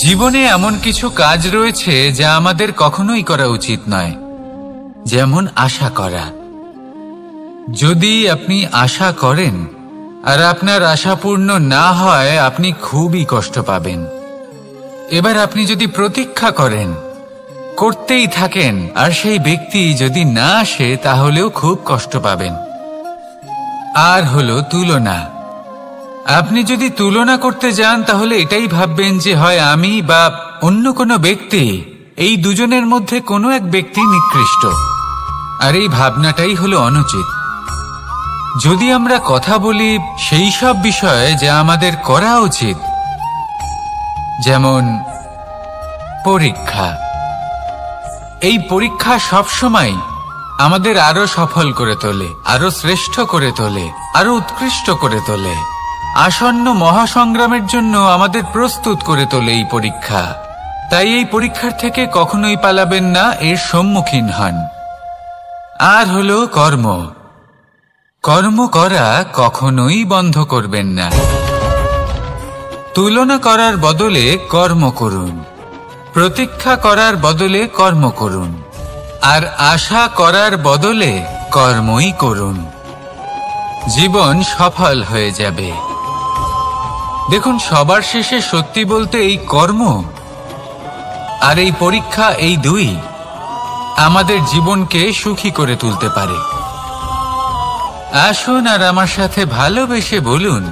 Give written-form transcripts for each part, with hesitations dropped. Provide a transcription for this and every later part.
জীবনে এমন কিছু কাজ রয়েছে যা আমাদের কখনোই করা উচিত নয়, যেমন আশা করা। যদি আপনি আশা করেন আর আপনার আশা পূর্ণ না হয়, আপনি খুবই কষ্ট পাবেন। এবার আপনি যদি প্রতীক্ষা করেন, করতেই থাকেন, আর সেই ব্যক্তি যদি না আসে, তাহলেও খুব কষ্ট পাবেন। আর হলো তুলনা। আপনি যদি তুলনা করতে যান, তাহলে এটাই ভাববেন যে হয় আমি বা অন্য কোনো ব্যক্তি, এই দুজনের মধ্যে কোনো এক ব্যক্তি নিকৃষ্ট। আর এই ভাবনাটাই হলো অনুচিত। যদি আমরা কথা বলি সেই সব বিষয়ে যা আমাদের করা উচিত, যেমন পরীক্ষা। এই পরীক্ষা সবসময় আমাদের আরো সফল করে তোলে, আরো শ্রেষ্ঠ করে তোলে, আরো উৎকৃষ্ট করে তোলে। আসন্ন মহাসংগ্রামের জন্য আমাদের প্রস্তুত করে তোলে এই পরীক্ষা। তাই এই পরীক্ষার থেকে কখনোই পালাবেন না, এর সম্মুখীন হন। আর হলো কর্ম। কর্ম করা কখনোই বন্ধ করবেন না। তুলনা করার বদলে কর্ম করুন, প্রতীক্ষা করার বদলে কর্ম করুন, আর আশা করার বদলে কর্মই করুন। জীবন সফল হয়ে যাবে। দেখুন, সবার শেষে সত্যি বলতে এই কর্ম আর এই পরীক্ষা, এই দুই আমাদের জীবনকে সুখী করে তুলতে পারে। আসুন আর আমার সাথে ভালোবেসে বলুন,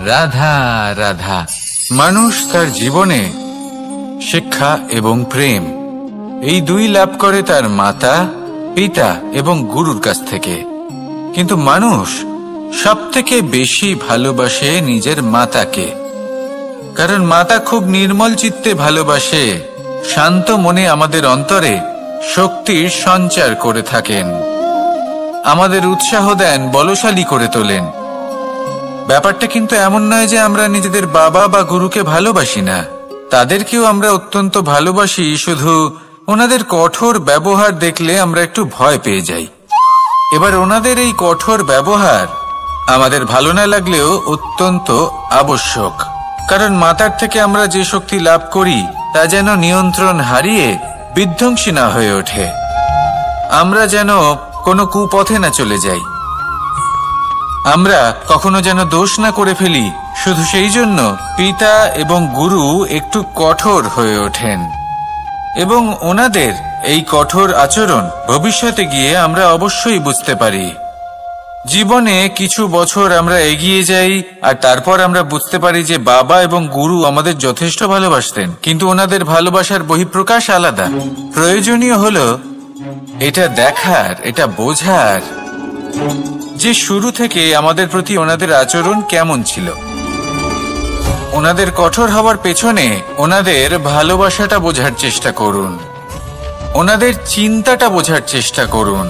রাধা রাধা। মানুষ তার জীবনে শিক্ষা এবং প্রেম, এই দুই লাভ করে তার মাতা, পিতা এবং গুরুর কাছ থেকে। কিন্তু মানুষ সবথেকে বেশি ভালোবাসে নিজের মাতাকে, কারণ মাতা খুব নির্মল চিত্তে ভালোবাসে, শান্ত মনে আমাদের অন্তরে শক্তির সঞ্চার করে থাকেন, আমাদের উৎসাহ দেন, বলশালী করে তোলেন। ব্যাপারটা কিন্তু এমন নয় যে আমরা নিজেদের বাবা বা গুরুকে ভালোবাসি না, তাদেরকেও আমরা অত্যন্ত ভালোবাসি, শুধু ওনাদের কঠোর ব্যবহার দেখলে আমরা একটু ভয় পেয়ে যাই। এবার ওনাদের এই কঠোর ব্যবহার আমাদের ভালো না লাগলেও অত্যন্ত আবশ্যক, কারণ মাতার থেকে আমরা যে শক্তি লাভ করি তা যেন নিয়ন্ত্রণ হারিয়ে বিধ্বংসী না হয়ে ওঠে, আমরা যেন কোনো কুপথে না চলে যাই, আমরা কখনো যেন দোষ না করে ফেলি। শুধু সেই জন্য পিতা এবং গুরু একটু কঠোর হয়ে ওঠেন, এবং ওনাদের এই কঠোর আচরণ ভবিষ্যতে গিয়ে আমরা অবশ্যই বুঝতে পারি। জীবনে কিছু বছর আমরা এগিয়ে যাই আর তারপর আমরা বুঝতে পারি যে বাবা এবং গুরু আমাদের যথেষ্ট ভালোবাসতেন, কিন্তু ওনাদের ভালোবাসার বহিঃপ্রকাশ আলাদা। প্রয়োজনীয় হলো এটা দেখার, এটা বোঝার যে শুরু থেকে আমাদের প্রতি ওনাদের আচরণ কেমন ছিল। ওনাদের কঠোর হওয়ার পেছনে ওনাদের ভালোবাসাটা বোঝার চেষ্টা করুন, ওনাদের চিন্তাটা বোঝার চেষ্টা করুন,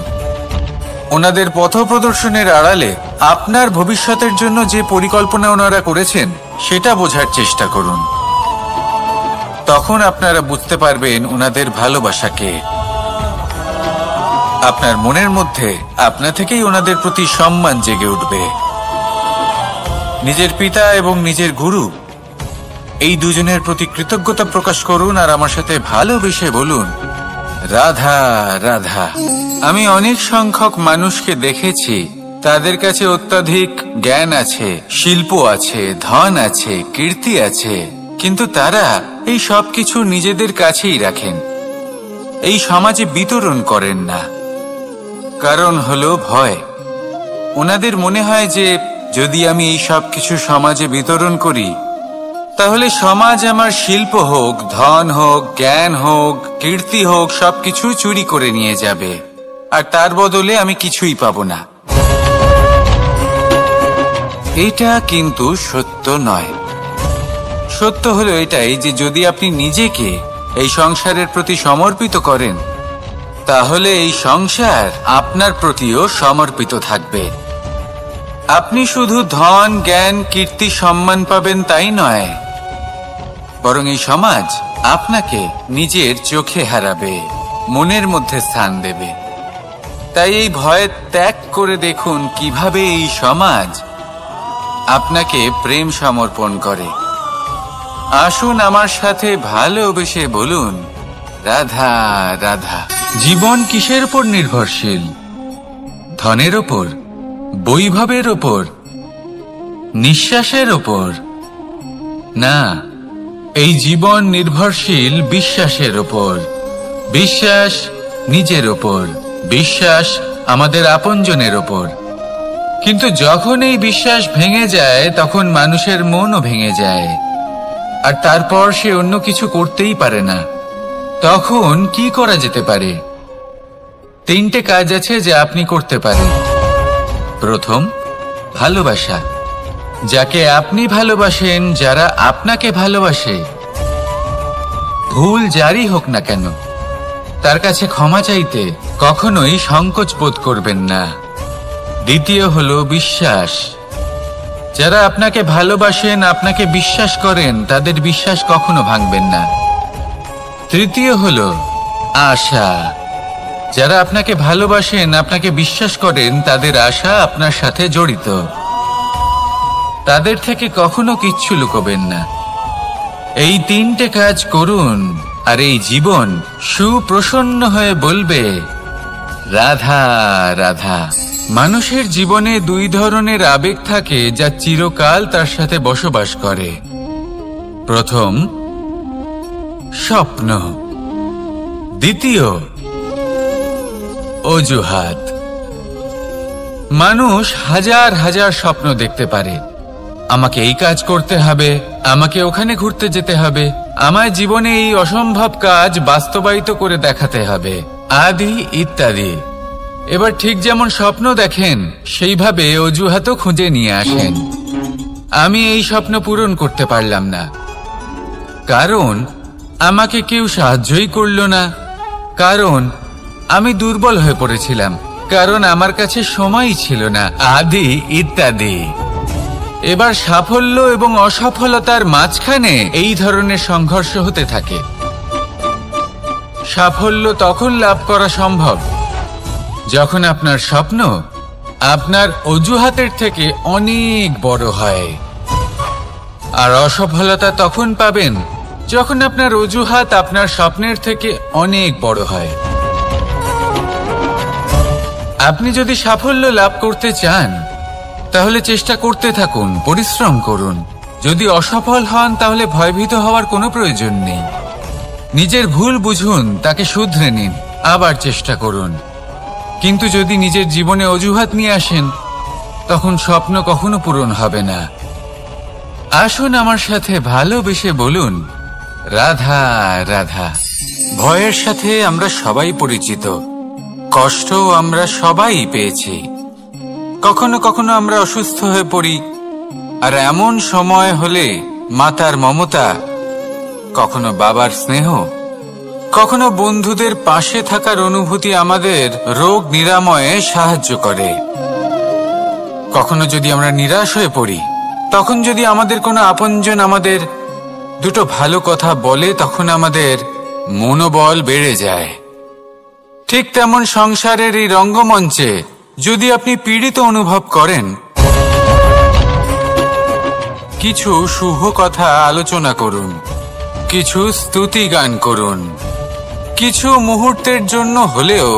ওনাদের পথপ্রদর্শনের আড়ালে আপনার ভবিষ্যতের জন্য যে পরিকল্পনা ওনারা করেছেন সেটা বোঝার চেষ্টা করুন। তখন আপনারা বুঝতে পারবেন ওনাদের ভালোবাসাকে। আপনার মনের মধ্যে আপনা থেকেই ওনাদের প্রতি সম্মান জেগে উঠবে। নিজের পিতা এবং নিজের গুরু, এই দুজনের প্রতি কৃতজ্ঞতা প্রকাশ করুন আর আমার সাথে ভালোবেসে বলুন, রাধা রাধা। আমি অনেক সংখ্যক মানুষকে দেখেছি, তাদের কাছে অত্যাধিক জ্ঞান আছে, শিল্প আছে, ধন আছে, কীর্তি আছে, কিন্তু তারা এই সব কিছু নিজেদের কাছেই রাখেন, এই সমাজে বিতরণ করেন না। কারণ হলো ভয়। ওনাদের মনে হয় যে যদি আমি এই সব কিছু সমাজে বিতরণ করি, তাহলে সমাজ আমার শিল্প হোক, ধন হোক, জ্ঞান হোক, কীর্তি হোক, সবকিছু চুরি করে নিয়ে যাবে, আর তার বদলে আমি কিছুই পাবো না। এটা কিন্তু সত্য নয়। সত্য হলো এটাই যে যদি আপনি নিজেকে এই সংসারের প্রতি সমর্পিত করেন, তাহলে এই সংসার আপনার প্রতিও সমর্পিত থাকবে। আপনি শুধু ধন, জ্ঞান, কীর্তি, সম্মান পাবেন তাই নয়, বরং এই সমাজ আপনাকে নিজের চোখে হারাবে, মনের মধ্যে স্থান দেবে। তাই এই ভয় ত্যাগ করে দেখুন কিভাবে এই সমাজ আপনাকে প্রেম সমর্পণ করে। আসুন আমার সাথে ভালোবেসে বলুন, রাধা রাধা। জীবন কিসের উপর নির্ভরশীল? ধনের ওপর, বৈভবের ওপর, নিঃশ্বাসের ওপর? না, এই জীবন নির্ভরশীল বিশ্বাসের ওপর। বিশ্বাস নিজের ওপর, বিশ্বাস আমাদের আপনজনের ওপর। কিন্তু যখন এই বিশ্বাস ভেঙে যায় তখন মানুষের মনও ভেঙে যায়, আর তারপর সে অন্য কিছু করতেই পারে না। তখন কি করা যেতে পারে? 3টে কাজ আছে যা আপনি করতে পারেন। প্রথম, ভালোবাসা। যাকে আপনি ভালোবাসেন, যারা আপনাকে ভালোবাসে, ভুল যারই হোক না কেন, তার কাছে ক্ষমা চাইতে কখনোই সংকোচ বোধ করবেন না। দ্বিতীয় হলো বিশ্বাস। যারা আপনাকে ভালোবাসেন, আপনাকে বিশ্বাস করেন, তাদের বিশ্বাস কখনো ভাঙবেন না। তৃতীয় হলো আশা। যারা আপনাকে ভালোবাসেন, আপনাকে বিশ্বাস করেন, তাদের আশা আপনার সাথে জড়িত। তাদের থেকে কখনো কিচ্ছু লুকোবেন না। এই 3টে কাজ করুন, আর এই জীবন সুপ্রসন্ন হয়ে বলবে, রাধা রাধা। মানুষের জীবনে 2 ধরনের আবেগ থাকে যা চিরকাল তার সাথে বসবাস করে। প্রথম, স্বপ্ন। দ্বিতীয়, অজুহাত। মানুষ হাজার হাজার স্বপ্ন দেখতে পারে। আমাকে এই কাজ করতে হবে, আমাকে ওখানে ঘুরতে যেতে হবে, আমার জীবনে এই অসম্ভব কাজ বাস্তবায়িত করে দেখাতে হবে, আদি ইত্যাদি। এবার ঠিক যেমন স্বপ্ন দেখেন, সেইভাবে অজুহাতও খুঁজে নিয়ে আসেন। আমি এই স্বপ্ন পূরণ করতে পারলাম না, কারণ আমাকে কেউ সাহায্যই করল না, কারণ আমি দুর্বল হয়ে পড়েছিলাম, কারণ আমার কাছে সময়ই ছিল না, আদি ইত্যাদি। এবার সাফল্য এবং অসফলতার মাঝখানে এই ধরনের সংঘর্ষ হতে থাকে। সাফল্য তখন লাভ করা সম্ভব যখন আপনার স্বপ্ন আপনার অজুহাতের থেকে অনেক বড় হয়, আর অসফলতা তখন পাবেন যখন আপনার অজুহাত আপনার স্বপ্নের থেকে অনেক বড় হয়। আপনি যদি সাফল্য লাভ করতে চান, তাহলে চেষ্টা করতে থাকুন, পরিশ্রম করুন। যদি অসফল হন, তাহলে ভয়ভীত হওয়ার কোনো প্রয়োজন নেই। নিজের ভুল বুঝুন, তাকে শুধরে নিন, আবার চেষ্টা করুন। কিন্তু যদি নিজের জীবনে অজুহাত নিয়ে আসেন, তখন স্বপ্ন কখনো পূরণ হবে না। আসুন আমার সাথে ভালোবেসে বলুন, রাধা রাধা। ভয়ের সাথে আমরা সবাই পরিচিত, কষ্টও আমরা সবাই পেয়েছি। কখনো কখনো আমরা অসুস্থ হয়ে পড়ি, আর এমন সময় হলে মাতার মমতা, কখনো বাবার স্নেহ, কখনো বন্ধুদের পাশে থাকার অনুভূতি আমাদের রোগ নিরাময়ে সাহায্য করে। কখনো যদি আমরা নিরাশ হয়ে পড়ি, তখন যদি আমাদের কোনো আপনজন আমাদের 2টো ভালো কথা বলে, তখন আমাদের মনোবল বেড়ে যায়। ঠিক তেমন সংসারের এই রঙ্গমঞ্চে যদি আপনি পীড়িত অনুভব করেন, কিছু শুভ কথা আলোচনা করুন, কিছু স্তুতি গান করুন, কিছু মুহূর্তের জন্য হলেও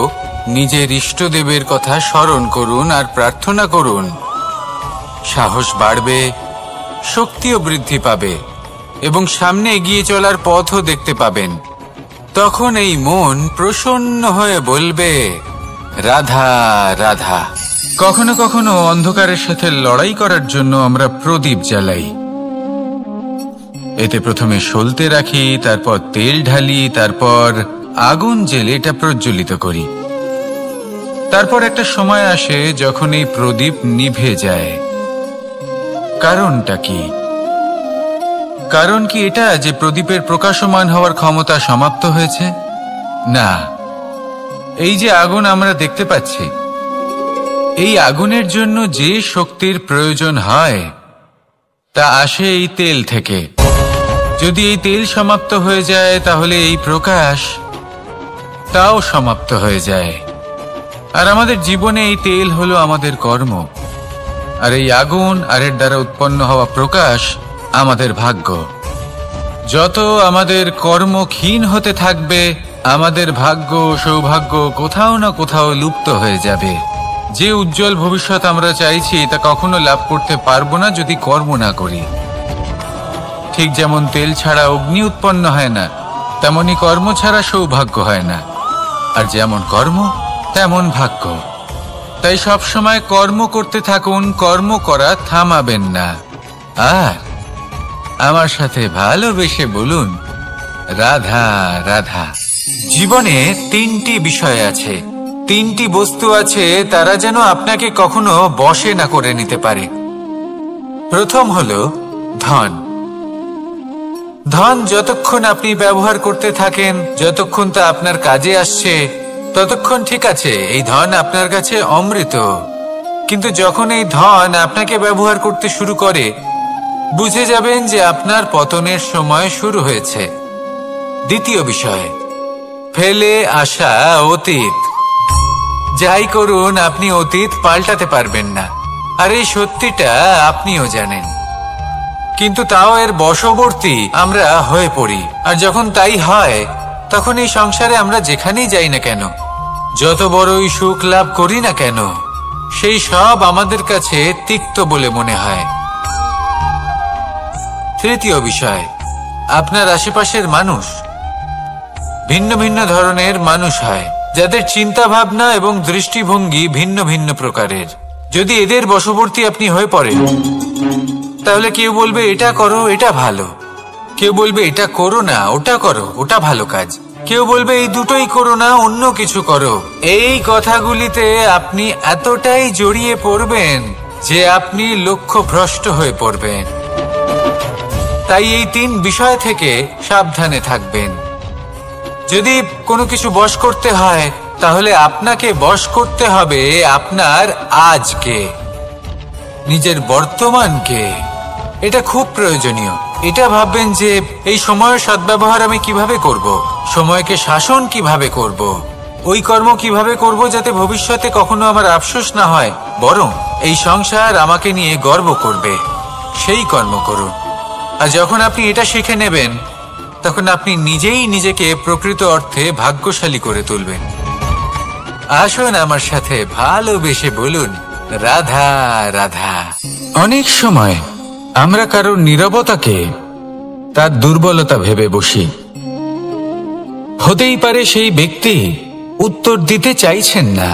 নিজের ইষ্টদেবের কথা স্মরণ করুন আর প্রার্থনা করুন। সাহস বাড়বে, শক্তিও বৃদ্ধি পাবে, এবং সামনে এগিয়ে চলার পথও দেখতে পাবেন। তখন এই মন প্রসন্ন হয়ে বলবে, রাধা রাধা। কখনো কখনো অন্ধকারের সাথে লড়াই করার জন্য আমরা প্রদীপ জ্বালাই। এতে প্রথমে সলতে রাখি, তারপর তেল ঢালি, তারপর আগুন জ্বেলে এটা প্রজ্বলিত করি। তারপর একটা সময় আসে যখন এই প্রদীপ নিভে যায়। কারণটা কি? কারণ কি এটা যে প্রদীপের প্রকাশমান হওয়ার ক্ষমতা সমাপ্ত হয়েছে? না, এই যে আগুন আমরা দেখতে পাচ্ছি, এই আগুনের জন্য যে শক্তির প্রয়োজন হয় তা আসে এই তেল থেকে। যদি এই তেল সমাপ্ত হয়ে যায়, তাহলে এই প্রকাশ তাও সমাপ্ত হয়ে যায়। আর আমাদের জীবনে এই তেল হলো আমাদের কর্ম, আর এই আগুন আর এর দ্বারা উৎপন্ন হওয়া প্রকাশ আমাদের ভাগ্য। যত আমাদের কর্ম ক্ষীণ হতে থাকবে, আমাদের ভাগ্য সৌভাগ্য কোথাও না কোথাও লুপ্ত হয়ে যাবে। যে উজ্জ্বল ভবিষ্যৎ আমরা চাইছি তা কখনো লাভ করতে পারবো না যদি কর্ম না করি। ঠিক যেমন তেল ছাড়া অগ্নি উৎপন্ন হয় না, তেমনি কর্ম ছাড়া সৌভাগ্য হয় না। আর যেমন কর্ম তেমন ভাগ্য। তাই সব সময় কর্ম করতে থাকুন, কর্ম করা থামাবেন না। আর আমার সাথে ভালোবেসে বলুন, রাধা রাধা। জীবনে তিনটি বিষয় আছে, তিনটি বস্তু আছে, তারা যেন আপনাকে কখনো বশে না করে নিতে পারে। প্রথম হলো ধন। ধন যতক্ষণ আপনি ব্যবহার করতে থাকেন, যতক্ষণ তা আপনার কাজে আসছে, ততক্ষণ ঠিক আছে, এই ধন আপনার কাছে অমৃত। কিন্তু যখন এই ধন আপনাকে ব্যবহার করতে শুরু করে, বুঝে যাবেন যে আপনার পতনের সময় শুরু হয়েছে। দ্বিতীয় বিষয়, ফেলে আসা অতীত। যাই করুন, আপনি অতীত পাল্টাতে পারবেন না, আর এই সত্যিটা আপনিও জানেন। কিন্তু তাও এর বশবর্তী আমরা হয়ে পড়ি। আর যখন তাই হয়, তখন এই সংসারে আমরা যেখানেই যাই না কেন, যত বড়ই সুখ লাভ করি না কেন, সেই সব আমাদের কাছে তিক্ত বলে মনে হয়। তৃতীয় বিষয়, আপনার আশেপাশের মানুষ ভিন্ন ভিন্ন ধরনের মানুষ হয়, যাদের চিন্তা ভাবনা এবং দৃষ্টিভঙ্গি ভিন্ন ভিন্ন প্রকারের। যদি এদের বশবর্তী আপনি হয়ে পড়েন, তাহলে কেউ বলবে এটা করো, এটা ভালো। কেউ বলবে এটা করো না, ওটা করো, ওটা ভালো কাজ। কেউ বলবে এই দুটোই করো না, অন্য কিছু করো। এই কথাগুলিতে আপনি এতটাই জড়িয়ে পড়বেন যে আপনি লক্ষ্যভ্রষ্ট হয়ে পড়বেন। তাই এই তিন বিষয় থেকে সাবধানে থাকবেন। যদি কোনো কিছু বশ করতে হয়, তাহলে আপনাকে বশ করতে হবে আপনার আজকে, নিজের বর্তমানকে। এটা খুব প্রয়োজনীয়। এটা ভাববেন যে এই সময়ের সদ্ব্যবহার আমি কিভাবে করব, সময়কে শাসন কিভাবে করব, ওই কর্ম কিভাবে করব যাতে ভবিষ্যতে কখনো আমার আফসোস না হয়, বরং এই সংসার আমাকে নিয়ে গর্ব করবে, সেই কর্ম করুন। আর যখন আপনি এটা শিখে নেবেন, তখন আপনি নিজেই নিজেকে প্রকৃত অর্থে ভাগ্যশালী করে তুলবেন। আসুন আমার সাথে ভালোবেসে বলুন, রাধা রাধা। অনেক সময় আমরা কারোর নীরবতাকে তার দুর্বলতা ভেবে বসি। হতেই পারে সেই ব্যক্তি উত্তর দিতে চাইছেন না,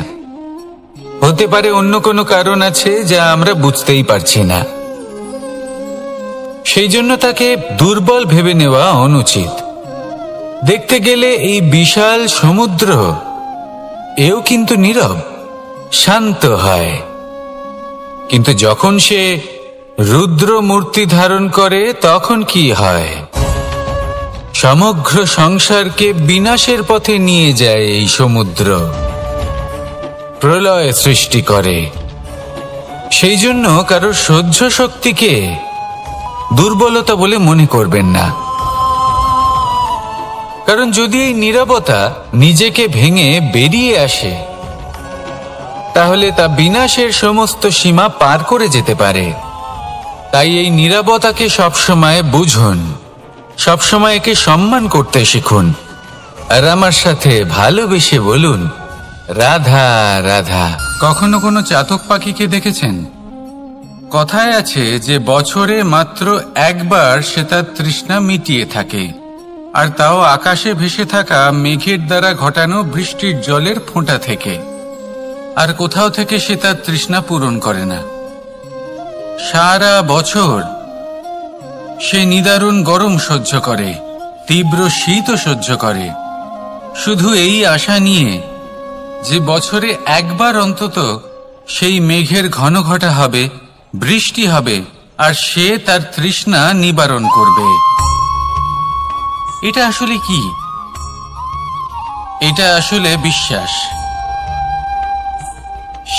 হতে পারে অন্য কোনো কারণ আছে যা আমরা বুঝতেই পারছি না। সেই জন্য তাকে দুর্বল ভেবে নেওয়া অনুচিত। দেখতে গেলে এই বিশাল সমুদ্র এও কিন্তু নীরব, শান্ত হয়। কিন্তু যখন সে রুদ্র মূর্তি ধারণ করে, তখন কি হয়? সমগ্র সংসারকে বিনাশের পথে নিয়ে যায় এই সমুদ্র, প্রলয় সৃষ্টি করে। সেই জন্য কারো সহ্য শক্তিকে দুর্বলতা বলে মনে করবেন না। কারণ যদি এই নীরবতা নিজেকে ভেঙে বেরিয়ে আসে, তাহলে তা বিনাশের সমস্ত সীমা পার করে যেতে পারে। তাই এই নীরবতাকে সবসময় বুঝুন, সবসময় একে সম্মান করতে শিখুন। আর আমার সাথে ভালোবেসে বলুন, রাধা রাধা। কখনো কোনো চাতক পাখিকে দেখেছেন? কথায় আছে যে বছরে মাত্র একবার সে তার তৃষ্ণা মিটিয়ে থাকে, আর তাও আকাশে ভেসে থাকা মেঘের দ্বারা ঘটানো বৃষ্টির জলের ফোঁটা থেকে। আর কোথাও থেকে সে তার তৃষ্ণা পূরণ করে না। সারা বছর সে নিদারুণ গরম সহ্য করে, তীব্র শীতও সহ্য করে, শুধু এই আশা নিয়ে যে বছরে একবার অন্তত সেই মেঘের ঘন ঘটা হবে, বৃষ্টি হবে, আর সে তার তৃষ্ণা নিবারণ করবে। এটা আসলে কি? এটা আসলে বিশ্বাস।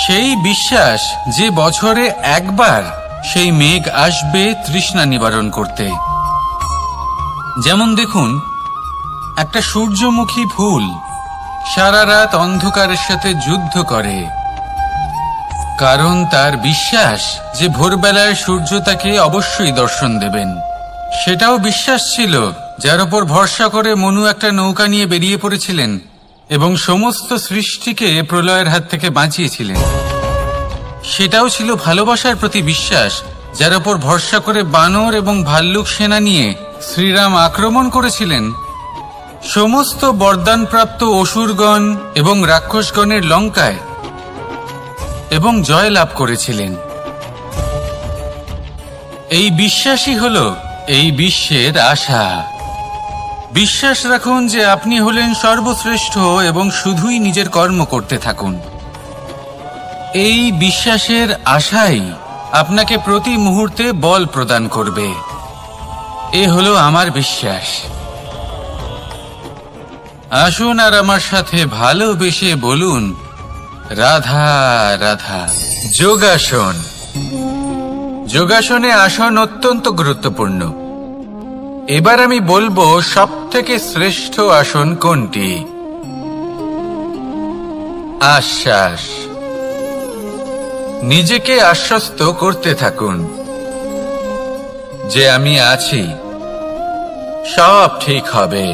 সেই বিশ্বাস যে বছরে একবার সেই মেঘ আসবে তৃষ্ণা নিবারণ করতে। যেমন দেখুন, একটা সূর্যমুখী ফুল সারা রাত অন্ধকারের সাথে যুদ্ধ করে, কারণ তার বিশ্বাস যে ভোরবেলায় সূর্য তাকে অবশ্যই দর্শন দেবেন। সেটাও বিশ্বাস ছিল যার উপর ভরসা করে মনু একটা নৌকা নিয়ে বেরিয়ে পড়েছিলেন এবং সমস্ত সৃষ্টিকে প্রলয়ের হাত থেকে বাঁচিয়েছিলেন। সেটাও ছিল ভালোবাসার প্রতি বিশ্বাস, যার উপর ভরসা করে বানর এবং ভাল্লুক সেনা নিয়ে শ্রীরাম আক্রমণ করেছিলেন সমস্ত বরদানপ্রাপ্ত অসুরগণ এবং রাক্ষসগণের লঙ্কায় এবং জয় লাভ করেছিলেন। এই বিশ্বাসই হল এই বিশ্বের আশা। বিশ্বাস রাখুন যে আপনি হলেন সর্বশ্রেষ্ঠ এবং শুধুই নিজের কর্ম করতে থাকুন। এই বিশ্বাসের আশাই আপনাকে প্রতি মুহূর্তে বল প্রদান করবে। এ হলো আমার বিশ্বাস। আসুন আর আমার সাথে ভালোবেসে বলুন, রাধা রাধা। যোগাসন। যোগাসনে আসন অত্যন্ত গুরুত্বপূর্ণ। এবার আমি বলবো সবথেকে শ্রেষ্ঠ আসন কোনটি। আশ্বাস। নিজেকে আশ্বস্ত করতে থাকুন যে আমি আছি, সব ঠিক হবে,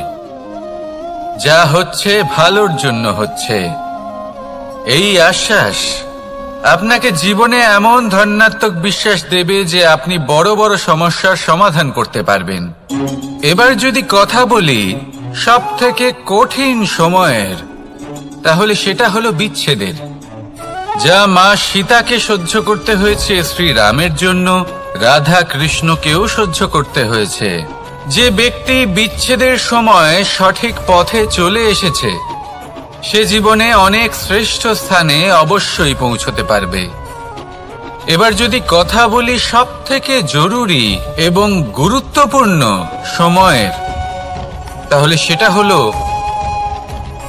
যা হচ্ছে ভালোর জন্য হচ্ছে। এই আশ্বাস আপনাকে জীবনে এমন ধনাত্মক বিশ্বাস দেবে যে আপনি বড় বড় সমস্যার সমাধান করতে পারবেন। এবার যদি কথা বলি সবথেকে কঠিন সময়ের, তাহলে সেটা হলো বিচ্ছেদের। যা মা সীতাকে সহ্য করতে হয়েছে শ্রীরামের জন্য, রাধা কৃষ্ণকেও সহ্য করতে হয়েছে। যে ব্যক্তি বিচ্ছেদের সময় সঠিক পথে চলে এসেছে সে জীবনে অনেক শ্রেষ্ঠ স্থানে অবশ্যই পৌঁছতে পারবে। এবার যদি কথা বলি সবথেকে জরুরি এবং গুরুত্বপূর্ণ সময়ের, তাহলে সেটা হলো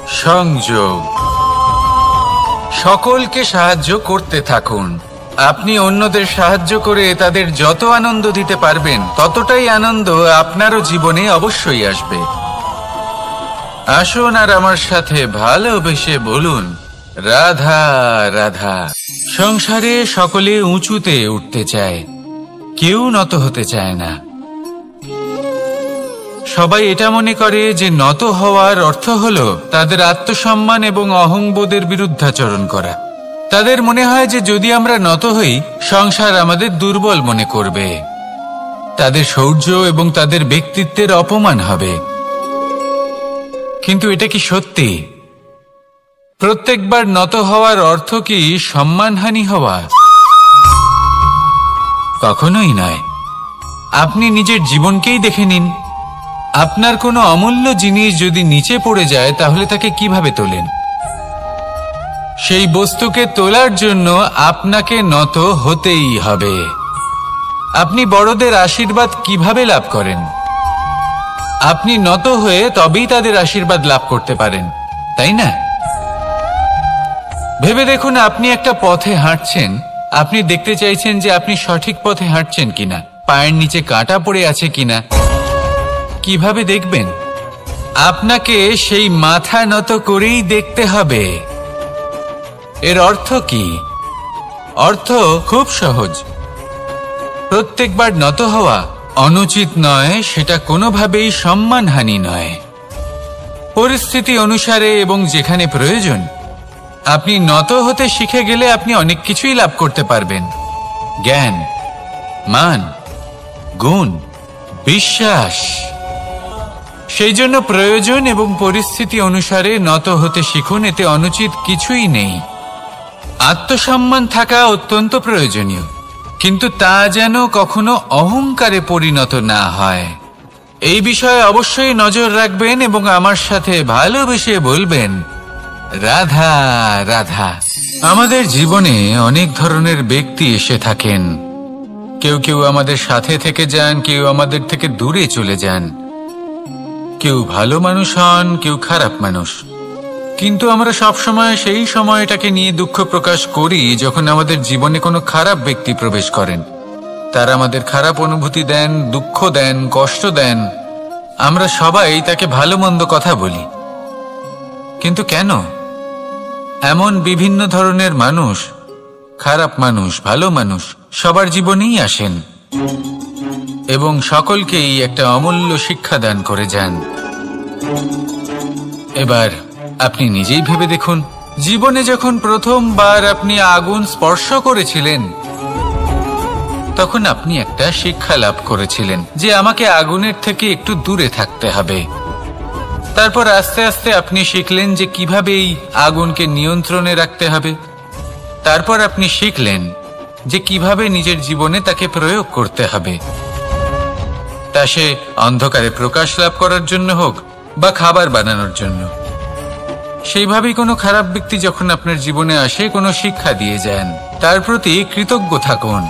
সংযোগ। সকলকে সাহায্য করতে থাকুন। আপনি অন্যদের সাহায্য করে তাদের যত আনন্দ দিতে পারবেন ততটাই আনন্দ আপনারও জীবনে অবশ্যই আসবে। আসুন আর আমার সাথে ভালোবেসে বলুন, রাধা রাধা। সংসারে সকলে উঁচুতে উঠতে চায়, কেউ নত হতে চায় না। সবাই এটা মনে করে যে নত হওয়ার অর্থ হলো তাদের আত্মসম্মান এবং অহংবোধের বিরুদ্ধাচরণ করা। তাদের মনে হয় যে যদি আমরা নত হই সংসার আমাদের দুর্বল মনে করবে, তাদের শৌর্য এবং তাদের ব্যক্তিত্বের অপমান হবে। কিন্তু এটা কি সত্যি? প্রত্যেকবার নত হওয়ার অর্থ কি সম্মানহানি হওয়া? কখনোই নয়। আপনি নিজের জীবনকেই দেখে নিন। আপনার কোনো অমূল্য জিনিস যদি নিচে পড়ে যায় তাহলে তাকে কিভাবে তোলেন? সেই বস্তুকে তোলার জন্য আপনাকে নত হতেই হবে। আপনি বড়দের আশীর্বাদ কিভাবে লাভ করেন? আপনি নত হয়ে তবেই তাদের আশীর্বাদ লাভ করতে পারেন, তাই না? ভেবে দেখুন, আপনি একটা পথে হাঁটছেন, আপনি দেখতে চাইছেন যে আপনি সঠিক পথে হাঁটছেন কিনা, পায়ের নিচে কাঁটা পড়ে আছে কিনা। কিভাবে দেখবেন? আপনাকে সেই মাথা নত করেই দেখতে হবে। এর অর্থ কি? অর্থ খুব সহজ। প্রত্যেকবার নত হওয়া অনুচিত নয়, সেটা কোনোভাবেই সম্মানহানি নয়। পরিস্থিতি অনুসারে এবং যেখানে প্রয়োজন আপনি নত হতে শিখে গেলে আপনি অনেক কিছুই লাভ করতে পারবেন। জ্ঞান, মান, গুণ, বিশ্বাস। সেই জন্য প্রয়োজন এবং পরিস্থিতি অনুসারে নত হতে শিখুন, এতে অনুচিত কিছুই নেই। আত্মসম্মান থাকা অত্যন্ত প্রয়োজনীয়, কিন্তু তা যেন কখনো অহংকারে পরিণত না হয়। এই বিষয়ে অবশ্যই নজর রাখবেন এবং আমার সাথে ভালোবেসে বলবেন, রাধা রাধা। আমাদের জীবনে অনেক ধরনের ব্যক্তি এসে থাকেন। কেউ কেউ আমাদের সাথে থেকে যান, কেউ আমাদের থেকে দূরে চলে যান। কেউ ভালো মানুষ হন, কেউ খারাপ মানুষ। কিন্তু আমরা সবসময় সেই সময়টাকে নিয়ে দুঃখ প্রকাশ করি যখন আমাদের জীবনে কোনো খারাপ ব্যক্তি প্রবেশ করেন। তারা আমাদের খারাপ অনুভূতি দেন, দুঃখ দেন, কষ্ট দেন। আমরা সবাই তাকে ভালো মন্দ কথা বলি। কিন্তু কেন? এমন বিভিন্ন ধরনের মানুষ, খারাপ মানুষ, ভালো মানুষ সবার জীবনেই আসেন। এবং সকলকেই একটা অমূল্য শিক্ষা দান করে যান। এবার আপনি নিজেই ভেবে দেখুন, জীবনে যখন প্রথমবার আপনি আগুন স্পর্শ করেছিলেন তখন আপনি একটা শিক্ষা লাভ করেছিলেন যে আমাকে আগুনের থেকে একটু দূরে থাকতে হবে। তারপর আস্তে আস্তে আপনি শিখলেন যে কিভাবে এই আগুনকে নিয়ন্ত্রণে রাখতে হবে। তারপর আপনি শিখলেন যে কিভাবে নিজের জীবনে তাকে প্রয়োগ করতে হবে, তা সে অন্ধকারে প্রকাশ লাভ করার জন্য হোক বা খাবার বানানোর জন্য। সেইভাবেই কোনো খারাপ ব্যক্তি যখন আপনার জীবনে আসে কোনো শিক্ষা দিয়ে যান, তার প্রতি কৃতজ্ঞ থাকুন।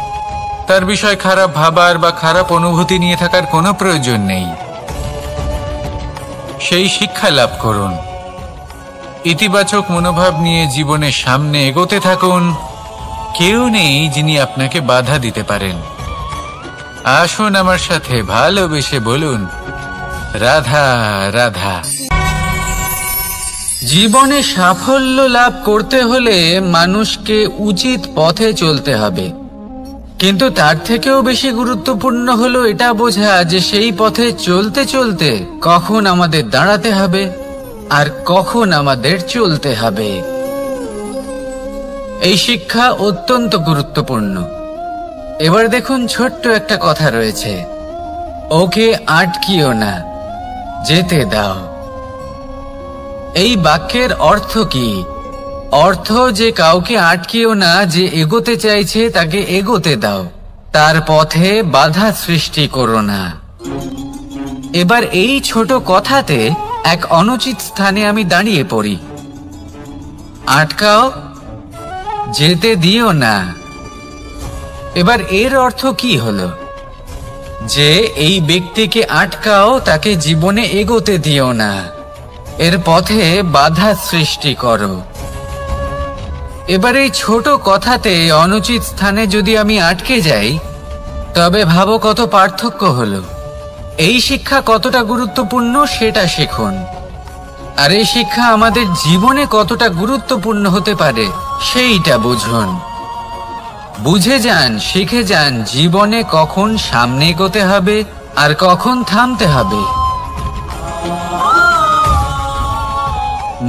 তার বিষয় খারাপ ভাবার বা খারাপ অনুভূতি নিয়ে থাকার কোনো প্রয়োজন নেই। সেই শিক্ষা লাভ করুন, ইতিবাচক মনোভাব নিয়ে জীবনের সামনে এগোতে থাকুন। কেউ নেই যিনি আপনাকে বাধা দিতে পারেন। আসুন আমার সাথে ভালোবেসে বলুন, রাধা রাধা। জীবনে সাফল্য লাভ করতে হলে মানুষকে উচিত পথে চলতে হবে, কিন্তু তার থেকেও বেশি গুরুত্বপূর্ণ হলো এটা বোঝা যে সেই পথে চলতে চলতে কখন আমাদের দাঁড়াতে হবে আর কখন আমাদের চলতে হবে। এই শিক্ষা অত্যন্ত গুরুত্বপূর্ণ। এবার দেখুন, ছোট্ট একটা কথা রয়েছে, ওকে আটকিও না, যেতে দাও। এই বাক্যের অর্থ কি? অর্থ যে কাউকে আটকিও না, যে এগোতে চাইছে তাকে এগোতে দাও, তার পথে বাধা সৃষ্টি করো না। এবার এই ছোট কথাতে এক অনুচিত স্থানে আমি দাঁড়িয়ে পড়ি। আটকাও, যেতে দিও না। এবার এর অর্থ কি হলো? যে এই ব্যক্তিকে আটকাও, তাকে জীবনে এগোতে দিও না, এর পথে বাধা সৃষ্টি করো। এবার এই ছোট কথাতে অনুচিত স্থানে যদি আমি আটকে যাই, তবে ভাবো কত পার্থক্য হলো। এই শিক্ষা কতটা গুরুত্বপূর্ণ সেটা শিখুন, আর এই শিক্ষা আমাদের জীবনে কতটা গুরুত্বপূর্ণ হতে পারে সেইটা বুঝুন। বুঝে যান, শিখে যান জীবনে কখন সামনে এগোতে হবে আর কখন থামতে হবে।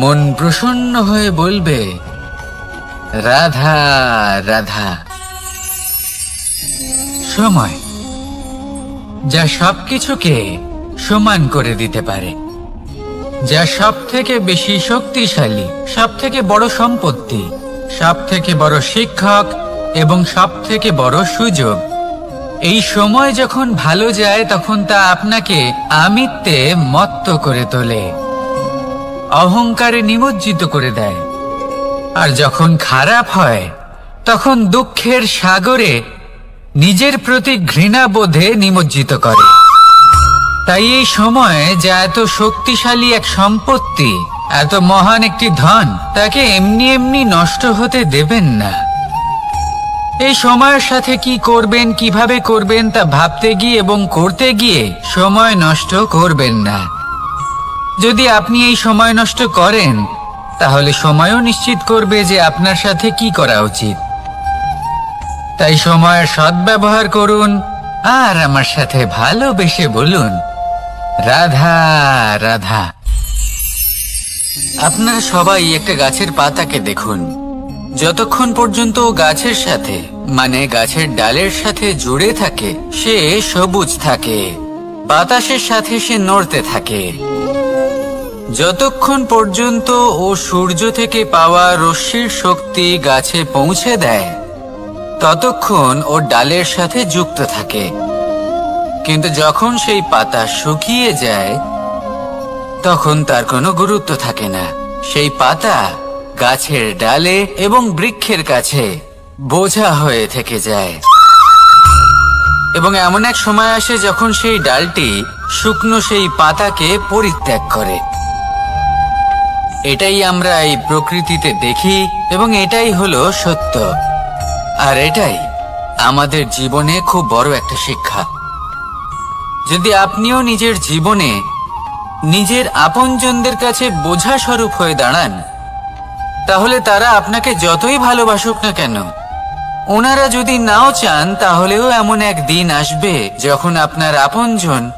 মন প্রসন্ন হয়ে বলবে, রাধা রাধা। সময় যা সবকিছুকে সমান করে দিতে পারে, যা সব থেকে বেশি শক্তিশালী, সব থেকে বড় সম্পত্তি, সব থেকে বড় শিক্ষক এবং সব থেকে বড় সুযোগ। এই সময় যখন ভালো যায় তখন তা আপনাকে আমিত্বে মত্ত করে তোলে, অহংকারে নিমজ্জিত করে দেয়। আর যখন খারাপ হয় তখন দুঃখের সাগরে নিজের প্রতি ঘৃণাবোধে নিমজ্জিত করে। তাই এই সময় যা এত শক্তিশালী এক সম্পত্তি, এত মহান একটি ধন, তাকে এমনি এমনি নষ্ট হতে দেবেন না। এই সময়ের সাথে কি করবেন, কিভাবে করবেন তা ভাবতে গিয়ে এবং করতে গিয়ে সময় নষ্ট করবেন না। যদি আপনি এই সময় নষ্ট করেন, তাহলে সময়ও নিশ্চিত করবে যে আপনার সাথে কি করা উচিত। তাই সময়ের সদ্ব্যবহার করুন আর আমার সাথে ভালোবেসে বলুন, রাধা রাধা। আপনারা সবাই একটা গাছের পাতাকে দেখুন, যতক্ষণ পর্যন্ত গাছের সাথে মানে গাছের ডালের সাথে জুড়ে থাকে সে সবুজ থাকে, বাতাসের সাথে সে নড়তে থাকে। যতক্ষণ পর্যন্ত ও সূর্য থেকে পাওয়া রশ্মির শক্তি গাছে পৌঁছে দেয় ততক্ষণ ও ডালের সাথে যুক্ত থাকে। কিন্তু যখন সেই পাতা শুকিয়ে যায় তখন তার কোনো গুরুত্ব থাকে না। সেই পাতা গাছের ডালে এবং বৃক্ষের কাছে বোঝা হয়ে থেকে যায়। এবং এমন এক সময় আসে যখন সেই ডালটি শুকনো সেই পাতাকে পরিত্যাগ করে। এটাই আমরা এই প্রকৃতিতে দেখি এবং এটাই হলো সত্য। আর এটাই আমাদের জীবনে খুব বড় একটা শিক্ষা। যদি আপনিও নিজের জীবনে নিজের আপনজনদের কাছে বোঝা স্বরূপ হয়ে দাঁড়ান, তাহলে তারা আপনাকে যতই ভালোবাসুক না কেন ওনারা যদি নাও চান তাহলেও এমন এক দিন আসবে যখন আপনার আপনজন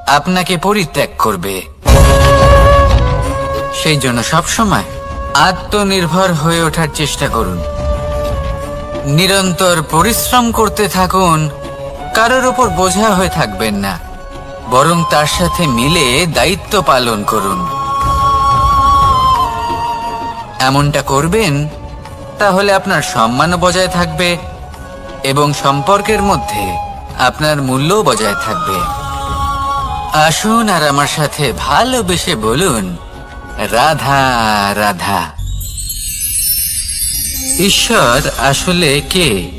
আপনাকে পরিত্যাগ করবে। সেই জন্য সবসময় আত্মনির্ভর হয়ে ওঠার চেষ্টা করুন। নিরন্তর পরিশ্রম করতে থাকুন, কারোর ওপর বোঝা হয়ে থাকবেন না, বরং তার সাথে মিলে দায়িত্ব পালন করুন। এমনটা করবেন তাহলে আপনার সম্মানও বজায় থাকবে এবং সম্পর্কের মধ্যে আপনার মূল্যও বজায় থাকবে। আসুন আর আমার সাথে ভালোবেসে বলুন, রাধা রাধা। ঈশ্বর আসলে কে?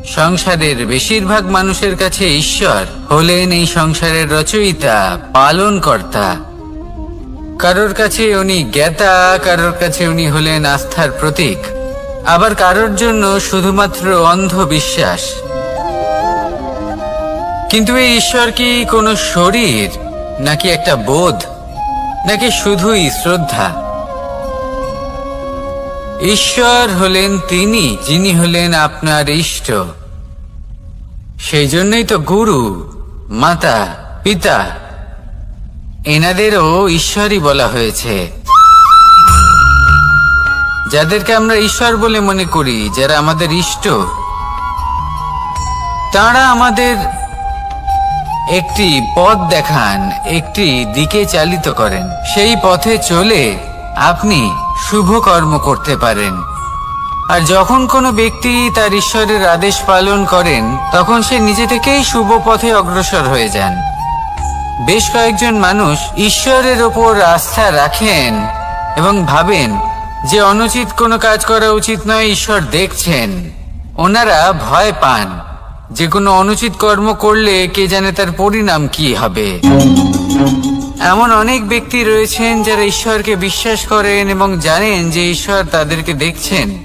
সংসারের বেশিরভাগ মানুষের কাছে ঈশ্বর হলেন এই সংসারের রচয়িতা, পালনকর্তা। কারোর কাছে উনি জ্ঞাতা, কারোর কাছে উনি হলেন আস্থার প্রতীক, আবার কারোর জন্য শুধুমাত্র অন্ধবিশ্বাস। কিন্তু এই ঈশ্বর কি কোনো শরীর, নাকি একটা বোধ, নাকি শুধুই শ্রদ্ধা? ঈশ্বর হলেন তিনি যিনি হলেন আপনার ইষ্ট। সেই জন্যই তো গুরু, মাতা, পিতা এনাদেরও ঈশ্বরই বলা হয়েছে। যাদেরকে আমরা ঈশ্বর বলে মনে করি, যারা আমাদের ইষ্ট, তারা আমাদের একটি পথ দেখান, একটি দিকে চালিত করেন। সেই পথে চলে আপনি শুভ কর্ম করতে পারেন। আর যখন কোনো ব্যক্তি তার ঈশ্বরের আদেশ পালন করেন, তখন সে নিজে থেকেই শুভ পথে অগ্রসর হয়ে যান। বেশ কয়েকজন মানুষ ঈশ্বরের ওপর আস্থা রাখেন এবং ভাবেন যে অনুচিত কোনো কাজ করা উচিত নয়, ঈশ্বর দেখছেন। ওনারা ভয় পান যে কোনো অনুচিত কর্ম করলে কে জানে তার পরিণাম কি হবে। এমন অনেক ব্যক্তি রয়েছেন যারা ঈশ্বরকে বিশ্বাস করেন এবং জানেন যে ঈশ্বর তাদেরকে দেখছেন।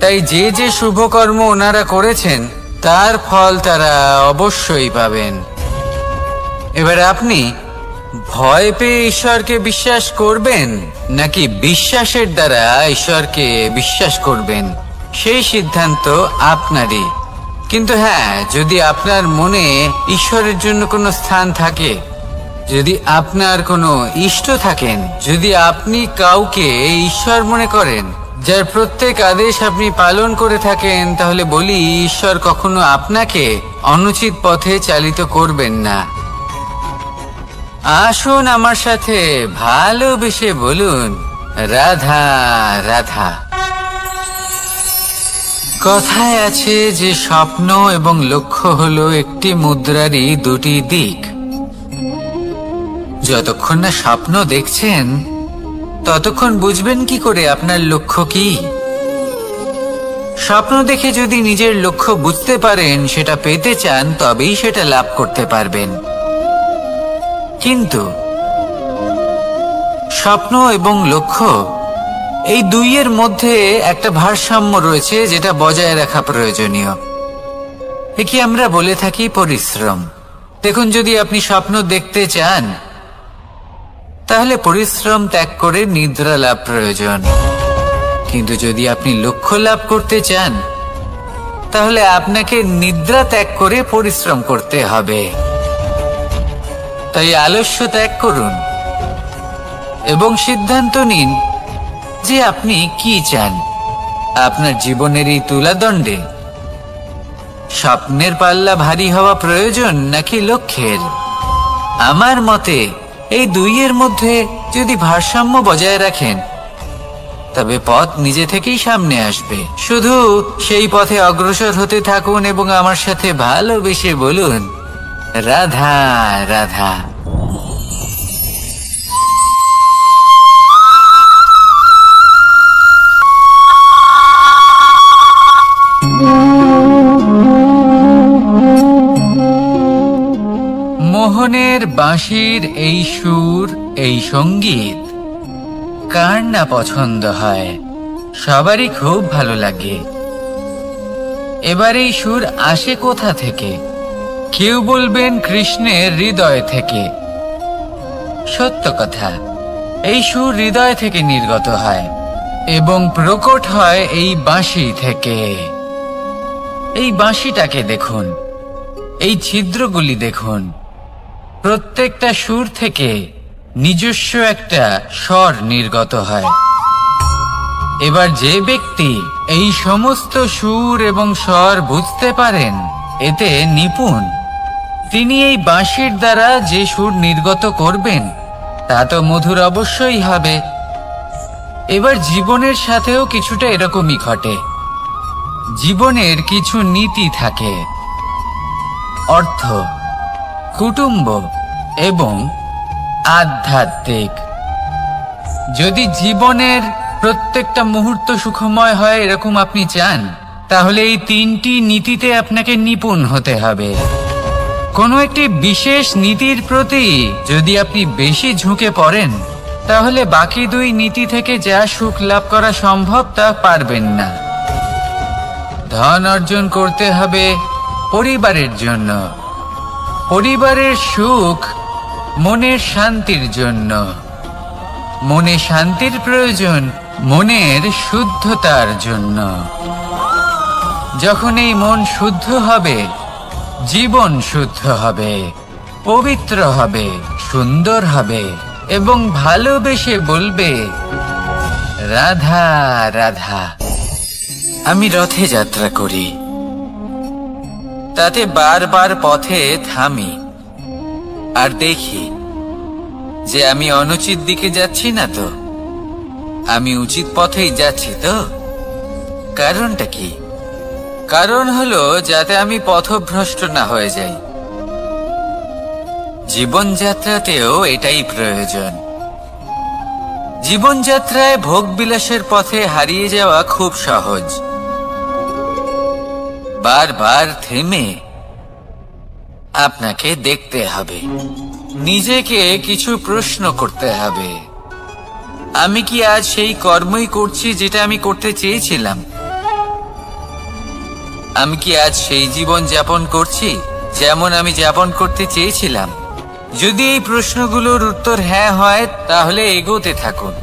তাই যে যে শুভ কর্ম ওনারা করেছেন তার ফল তারা অবশ্যই পাবেন। এবার আপনি ভয় পেয়ে ঈশ্বরকে বিশ্বাস করবেন, নাকি বিশ্বাসের দ্বারা ঈশ্বরকে বিশ্বাস করবেন, সেই সিদ্ধান্ত আপনারই। কিন্তু হ্যাঁ, যদি আপনার মনে ঈশ্বরের জন্য কোনো স্থান থাকে, যদি আপনার কোনো ইষ্ট থাকেন, যদি আপনি কাউকে ঈশ্বর মনে করেন, যার প্রত্যেক আদেশ আপনি পালন করে থাকেন, তাহলে বলি, ঈশ্বর কখনো আপনাকে অনুচিত পথে চালিত করবেন না। আসুন আমার সাথে ভালোবেসে বলুন, রাধা রাধা। কথায় আছে যে স্বপ্ন এবং লক্ষ্য হলো একটি মুদ্রারই দুটি দিক। যতক্ষণ না স্বপ্ন দেখছেন ততক্ষণ বুঝবেন কি করে আপনার লক্ষ্য কি? স্বপ্ন দেখে যদি নিজের লক্ষ্য বুঝতে পারেন, সেটা পেতে চান, তবেই সেটা লাভ করতে পারবেন। কিন্তু স্বপ্ন এবং লক্ষ্য এই দুইয়ের মধ্যে একটা ভারসাম্য রয়েছে, যেটা বজায় রাখা প্রয়োজনীয়। একে আমরা বলে থাকি পরিশ্রম। দেখুন, যদি আপনি স্বপ্ন দেখতে চান, তাহলে পরিশ্রম ত্যাগ করে নিদ্রা লাভ প্রয়োজন। কিন্তু যদি আপনি লক্ষ্য লাভ করতে চান, তাহলে আপনাকে নিদ্রা ত্যাগ করে পরিশ্রম করতে হবে। তাই আলস্য ত্যাগ করুন এবং সিদ্ধান্ত নিন যে আপনি কি চান। আপনার জীবনের এই তুলাদণ্ডে স্বপ্নের পাল্লা ভারী হওয়া প্রয়োজন, নাকি লক্ষ্যের? আমার মতে এই দুইয়ের মধ্যে যদি ভারসাম্য বজায় রাখেন, তবে পথ নিজে থেকেই সামনে আসবে। শুধু সেই পথে অগ্রসর হতে থাকুন এবং আমার সাথে ভালোবেসে বলুন, রাধা রাধা। মোহনের বাঁশির এই সুর, এই সঙ্গীত কার না পছন্দ হয়? সবারই খুব ভালো লাগে। এবার এই সুর আসে কোথা থেকে? কেউ বলবেন কৃষ্ণের হৃদয় থেকে। সত্য কথা, এই সুর হৃদয় থেকে নির্গত হয় এবং প্রকট হয় এই বাঁশি থেকে। এই বাঁশিটাকে দেখুন, এই ছিদ্রগুলি দেখুন, প্রত্যেকটা সুর থেকে নিজস্ব একটা স্বর নির্গত হয়। এবার যে ব্যক্তি এই সমস্ত সুর এবং স্বর বুঝতে পারেন, এতে নিপুণ, তিনি এই বাঁশির দ্বারা যে সুর নির্গত করবেন তা তো মধুর অবশ্যই হবে। এবার জীবনের সাথেও কিছুটা এরকমই ঘটে। জীবনের কিছু নীতি থাকে, অর্থ, কুটুম্ব এবং আধ্যাত্মিক। যদি জীবনের প্রত্যেকটা মুহূর্ত সুখময় হয় এরকম আপনি চান, তাহলে এই তিনটি নীতিতে আপনাকে নিপুণ হতে হবে। কোনো একটি বিশেষ নীতির প্রতি যদি আপনি বেশি ঝুঁকে পড়েন, তাহলে বাকি দুই নীতি থেকে যা সুখ লাভ করা সম্ভব তা পারবেন না। ধন অর্জন করতে হবে পরিবারের জন্য, পরিবারের সুখ মনের শান্তির জন্য, মনে শান্তির প্রয়োজন মনের শুদ্ধতার জন্য। যখন এই মন শুদ্ধ হবে, জীবন শুদ্ধ হবে, পবিত্র হবে, সুন্দর হবে এবং ভালোবেসে বলবে, রাধা রাধা। আমি রথে যাত্রা করি, তাতে বারবার পথে থামি আর দেখি যে আমি অনুচিত দিকে যাচ্ছি না তো, আমি উচিত পথেই যাচ্ছি তো। কারণটা কি? কারণ হলো যাতে আমি পথভ্রষ্ট না হয়ে যাই। জীবনযাত্রাতেও এটাই প্রয়োজন। জীবনযাত্রায় ভোগবিলাসের পথে হারিয়ে যাওয়া খুব সহজ। বারবার থেমে আপনাকে দেখতে হবে, নিজেকে কিছু প্রশ্ন করতে হবে। আমি কি আজ সেই কর্মই করছি যেটা আমি করতে চেয়েছিলাম? আমি কি আজ সেই জীবন যাপন করছি যেমন আমি যাপন করতে চেয়েছিলাম? যদি এই প্রশ্নগুলোর উত্তর হ্যাঁ হয়, তাহলে এগোতে থাকুন,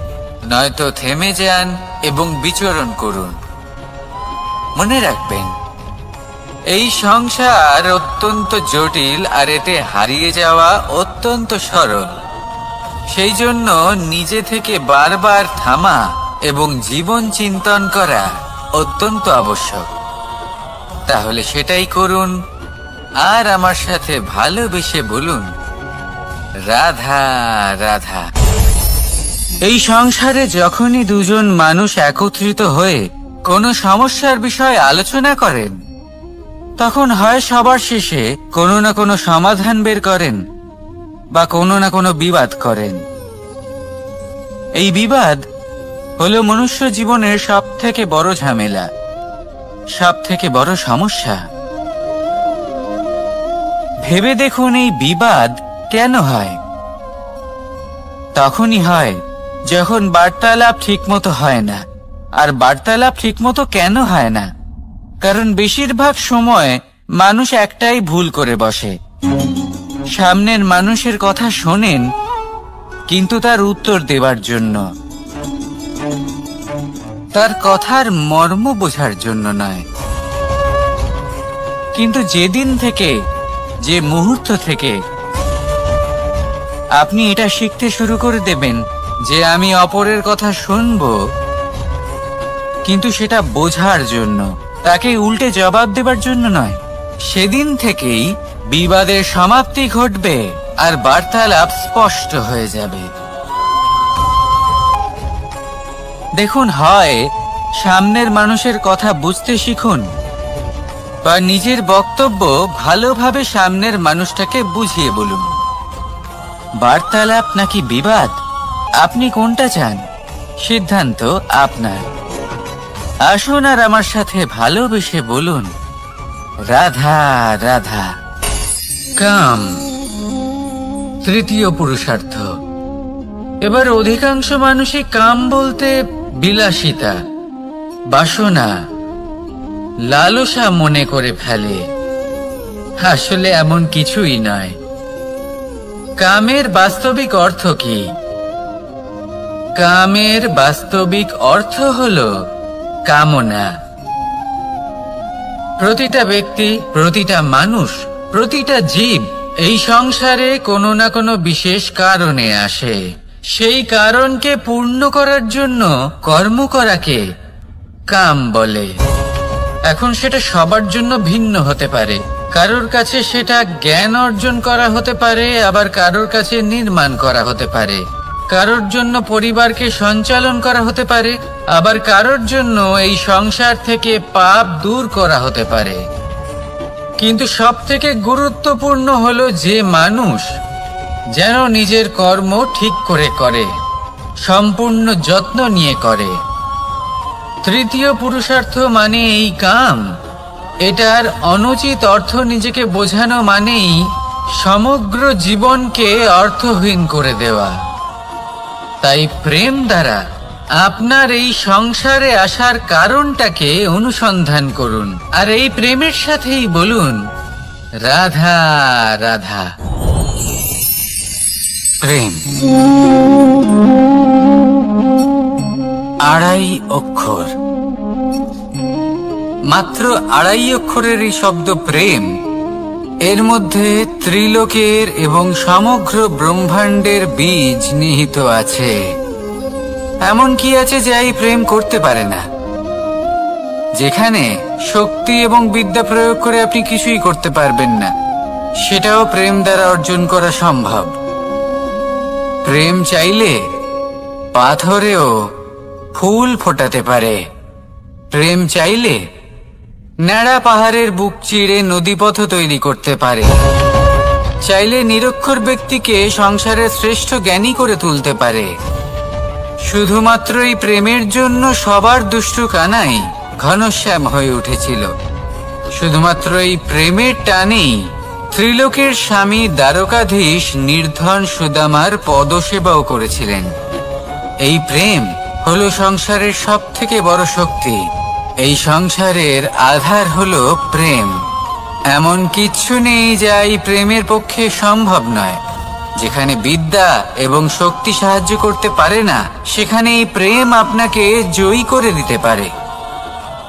নয়তো থেমে যান এবং বিচরণ করুন। মনে রাখবেন, এই সংসার অত্যন্ত জটিল আর এতে হারিয়ে যাওয়া অত্যন্ত সরল। সেই জন্য নিজে থেকে বারবার থামা এবং জীবন চিন্তন করা অত্যন্ত আবশ্যক। তাহলে সেটাই করুন আর আমার সাথে ভালোবেসে বলুন, রাধা রাধা। এই সংসারে যখনই দুজন মানুষ একত্রিত হয়ে কোনো সমস্যার বিষয়ে আলোচনা করেন, তখন হয় সবার শেষে কোনো না কোনো সমাধান বের করেন বা কোনো না কোনো বিবাদ করেন। এই বিবাদ হলো মনুষ্য জীবনের সব থেকে বড় ঝামেলা, সব থেকে বড় সমস্যা। ভেবে দেখুন, এই বিবাদ কেন হয়? তখনই হয় যখন বার্তালাপ ঠিকমতো হয় না। আর বার্তালাপ ঠিকমতো কেন হয় না? কারণ বেশিরভাগ সময় মানুষ একটাই ভুল করে বসে। সামনের মানুষের কথা শোনেন, কিন্তু তার উত্তর দেবার জন্য, তার কথার মর্ম বোঝার জন্য নয়। কিন্তু যেদিন থেকে, যে মুহূর্ত থেকে আপনি এটা শিখতে শুরু করে দেবেন যে আমি অপরের কথা শুনবো, কিন্তু সেটা বোঝার জন্য, তাকে উল্টে জবাব দেবার জন্য নয়, সেদিন থেকেই বিবাদের সমাপ্তি ঘটবে আর বার্তালাপ স্পষ্ট হয়ে যাবে। দেখুন, হয় সামনের মানুষের কথা বুঝতে শিখুন বা নিজের বক্তব্য ভালোভাবে সামনের মানুষটাকে বুঝিয়ে বলুন। বার্তালাপ নাকি বিবাদ, আপনি কোনটা চান? সিদ্ধান্ত আপনার। আসুন আর আমার সাথে ভালোবেসে বলুন, রাধা রাধা। কাম, তৃতীয় পুরুষার্থ। এবার অধিকাংশ মানুষই কাম বলতে বিলাসিতা, বাসনা, লালসা মনে করে ফেলে। আসলে এমন কিছুই নয়। কামের বাস্তবিক অর্থ কি? কামের বাস্তবিক অর্থ হলো কামনা। প্রতিটা ব্যক্তি, প্রতিটা মানুষ, প্রতিটা জীব এই সংসারে কোনো না কোনো বিশেষ কারণে আসে। সেই কারণকে পূর্ণ করার জন্য কর্ম করাকে কাম বলে। এখন সেটা সবার জন্য ভিন্ন হতে পারে। কারোর কাছে সেটা জ্ঞান অর্জন করা হতে পারে, আবার কারোর কাছে নির্মাণ করা হতে পারে। কারোর জন্য পরিবারকে সঞ্চালন করা হতে পারে, আবার কারোর জন্য এই সংসার থেকে পাপ দূর করা হতে পারে। কিন্তু সবথেকে গুরুত্বপূর্ণ হলো যে মানুষ যেন নিজের কর্ম ঠিক করে করে, সম্পূর্ণ যত্ন নিয়ে করে। তৃতীয় পুরুষার্থ মানে এই কাম। এটার অনুচিত অর্থ নিজেকে বোঝানো মানেই সমগ্র জীবনকে অর্থহীন করে দেওয়া। তাই প্রেম দ্বারা আপনার এই সংসারে আসার কারণটাকে অনুসন্ধান করুন, আর এই প্রেমের সাথেই বলুন রাধা রাধা। প্রেম 2.5 অক্ষর, মাত্র 2.5 অক্ষরের এই শব্দ প্রেম, এর মধ্যে ত্রিলোকের এবং সমগ্র ব্রহ্মাণ্ডের বীজ নিহিত আছে। এমন কি আছে যে এই প্রেম করতে পারে না? যেখানে শক্তি এবং বিদ্যা প্রয়োগ করে আপনি কিছুই করতে পারবেন না, সেটাও প্রেম দ্বারা অর্জন করা সম্ভব। প্রেম চাইলে পাথরেও ফুল ফোটাতে পারে। প্রেম চাইলে ন্যাড়া পাহাড়ের বুক চিড়ে নদীপথ তৈরি করতে পারে। চাইলে নিরক্ষর ব্যক্তিকে সংসারের শ্রেষ্ঠ জ্ঞানী করে তুলতে পারে। শুধুমাত্র এই প্রেমের জন্য সবার দুষ্টু কানাই ঘনশ্যাম হয়ে উঠেছিল। শুধুমাত্র এই প্রেমের টানেই ত্রিলোকের স্বামী দ্বারকাধীশ নির্ধন সুদামার পদসেবাও করেছিলেন। এই প্রেম হলো সংসারের সবথেকে বড় শক্তি। এই সংসারের আধার হলো প্রেম। এমন কিচ্ছু নেই যা এই প্রেমের পক্ষে সম্ভব নয়। যেখানে বিদ্যা এবং শক্তি সাহায্য করতে পারে না, সেখানে এই প্রেম আপনাকে জয়ী করে দিতে পারে।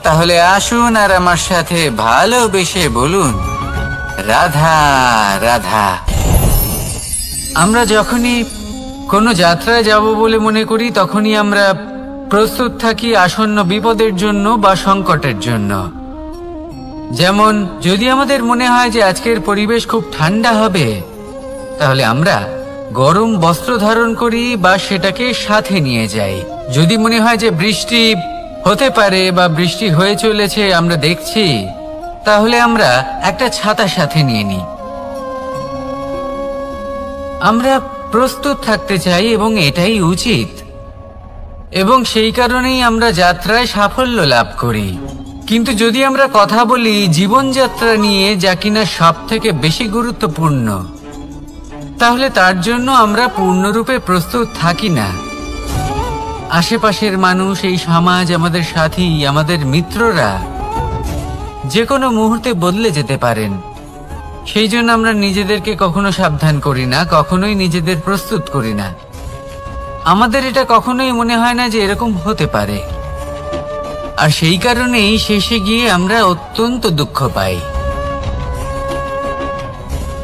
তাহলে আসুন আর আমার সাথে ভালোবেসে বলুন রাধা রাধা। আমরা যখনই কোনো যাত্রায় যাব বলে মনে করি, তখনই আমরা প্রস্তুত থাকি আসন্ন বিপদের জন্য বা সংকটের জন্য। যেমন যদি আমাদের মনে হয় যে আজকের পরিবেশ খুব ঠান্ডা হবে, তাহলে আমরা গরম বস্ত্র ধারণ করি বা সেটাকে সাথে নিয়ে যাই। যদি মনে হয় যে বৃষ্টি হতে পারে বা বৃষ্টি হয়ে চলেছে, আমরা দেখছি, তাহলে আমরা একটা ছাতা সাথে নিয়ে নিই। আমরা প্রস্তুত থাকতে চাই এবং এটাই উচিত, এবং সেই কারণেই আমরা যাত্রায় সাফল্য লাভ করি। কিন্তু যদি আমরা কথা বলি জীবনযাত্রা নিয়ে, যা কিনা সব থেকে বেশি গুরুত্বপূর্ণ, তাহলে তার জন্য আমরা পূর্ণরূপে প্রস্তুত থাকি না। আশেপাশের মানুষ, এই সমাজ, আমাদের সাথী, আমাদের মিত্ররা যে কোনো মুহূর্তে বদলে যেতে পারেন। সেই জন্য আমরা নিজেদেরকে কখনো সাবধান করি না, কখনোই নিজেদের প্রস্তুত করি না। আমাদের এটা কখনোই মনে হয় না যে এরকম হতে পারে, আর সেই কারণেই শেষে গিয়ে আমরা অত্যন্ত দুঃখ পাই।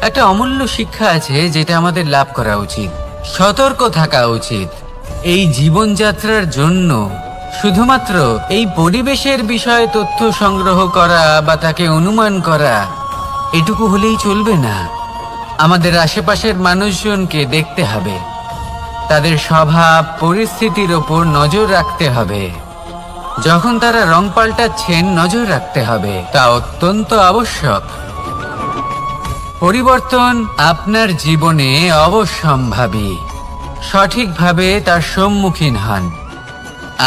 একটা অমূল্য শিক্ষা আছে যেটা আমাদের লাভ করা উচিত। সতর্ক থাকা উচিত। এই জীবনযাত্রার জন্য শুধুমাত্র এই পরিবেশের বিষয়ে তথ্য সংগ্রহ করা বা তাকে অনুমান করা, এটুকু হলেই চলবে না। আমাদের আশেপাশের মানুষজনকে দেখতে হবে, তাদের স্বভাব পরিস্থিতির ওপর নজর রাখতে হবে। যখন তারা রং পাল্টাচ্ছেন, নজর রাখতে হবে। তা অত্যন্ত আবশ্যক। পরিবর্তন আপনার জীবনে অবশ্যম্ভাবী। সঠিকভাবে তার সম্মুখীন হন।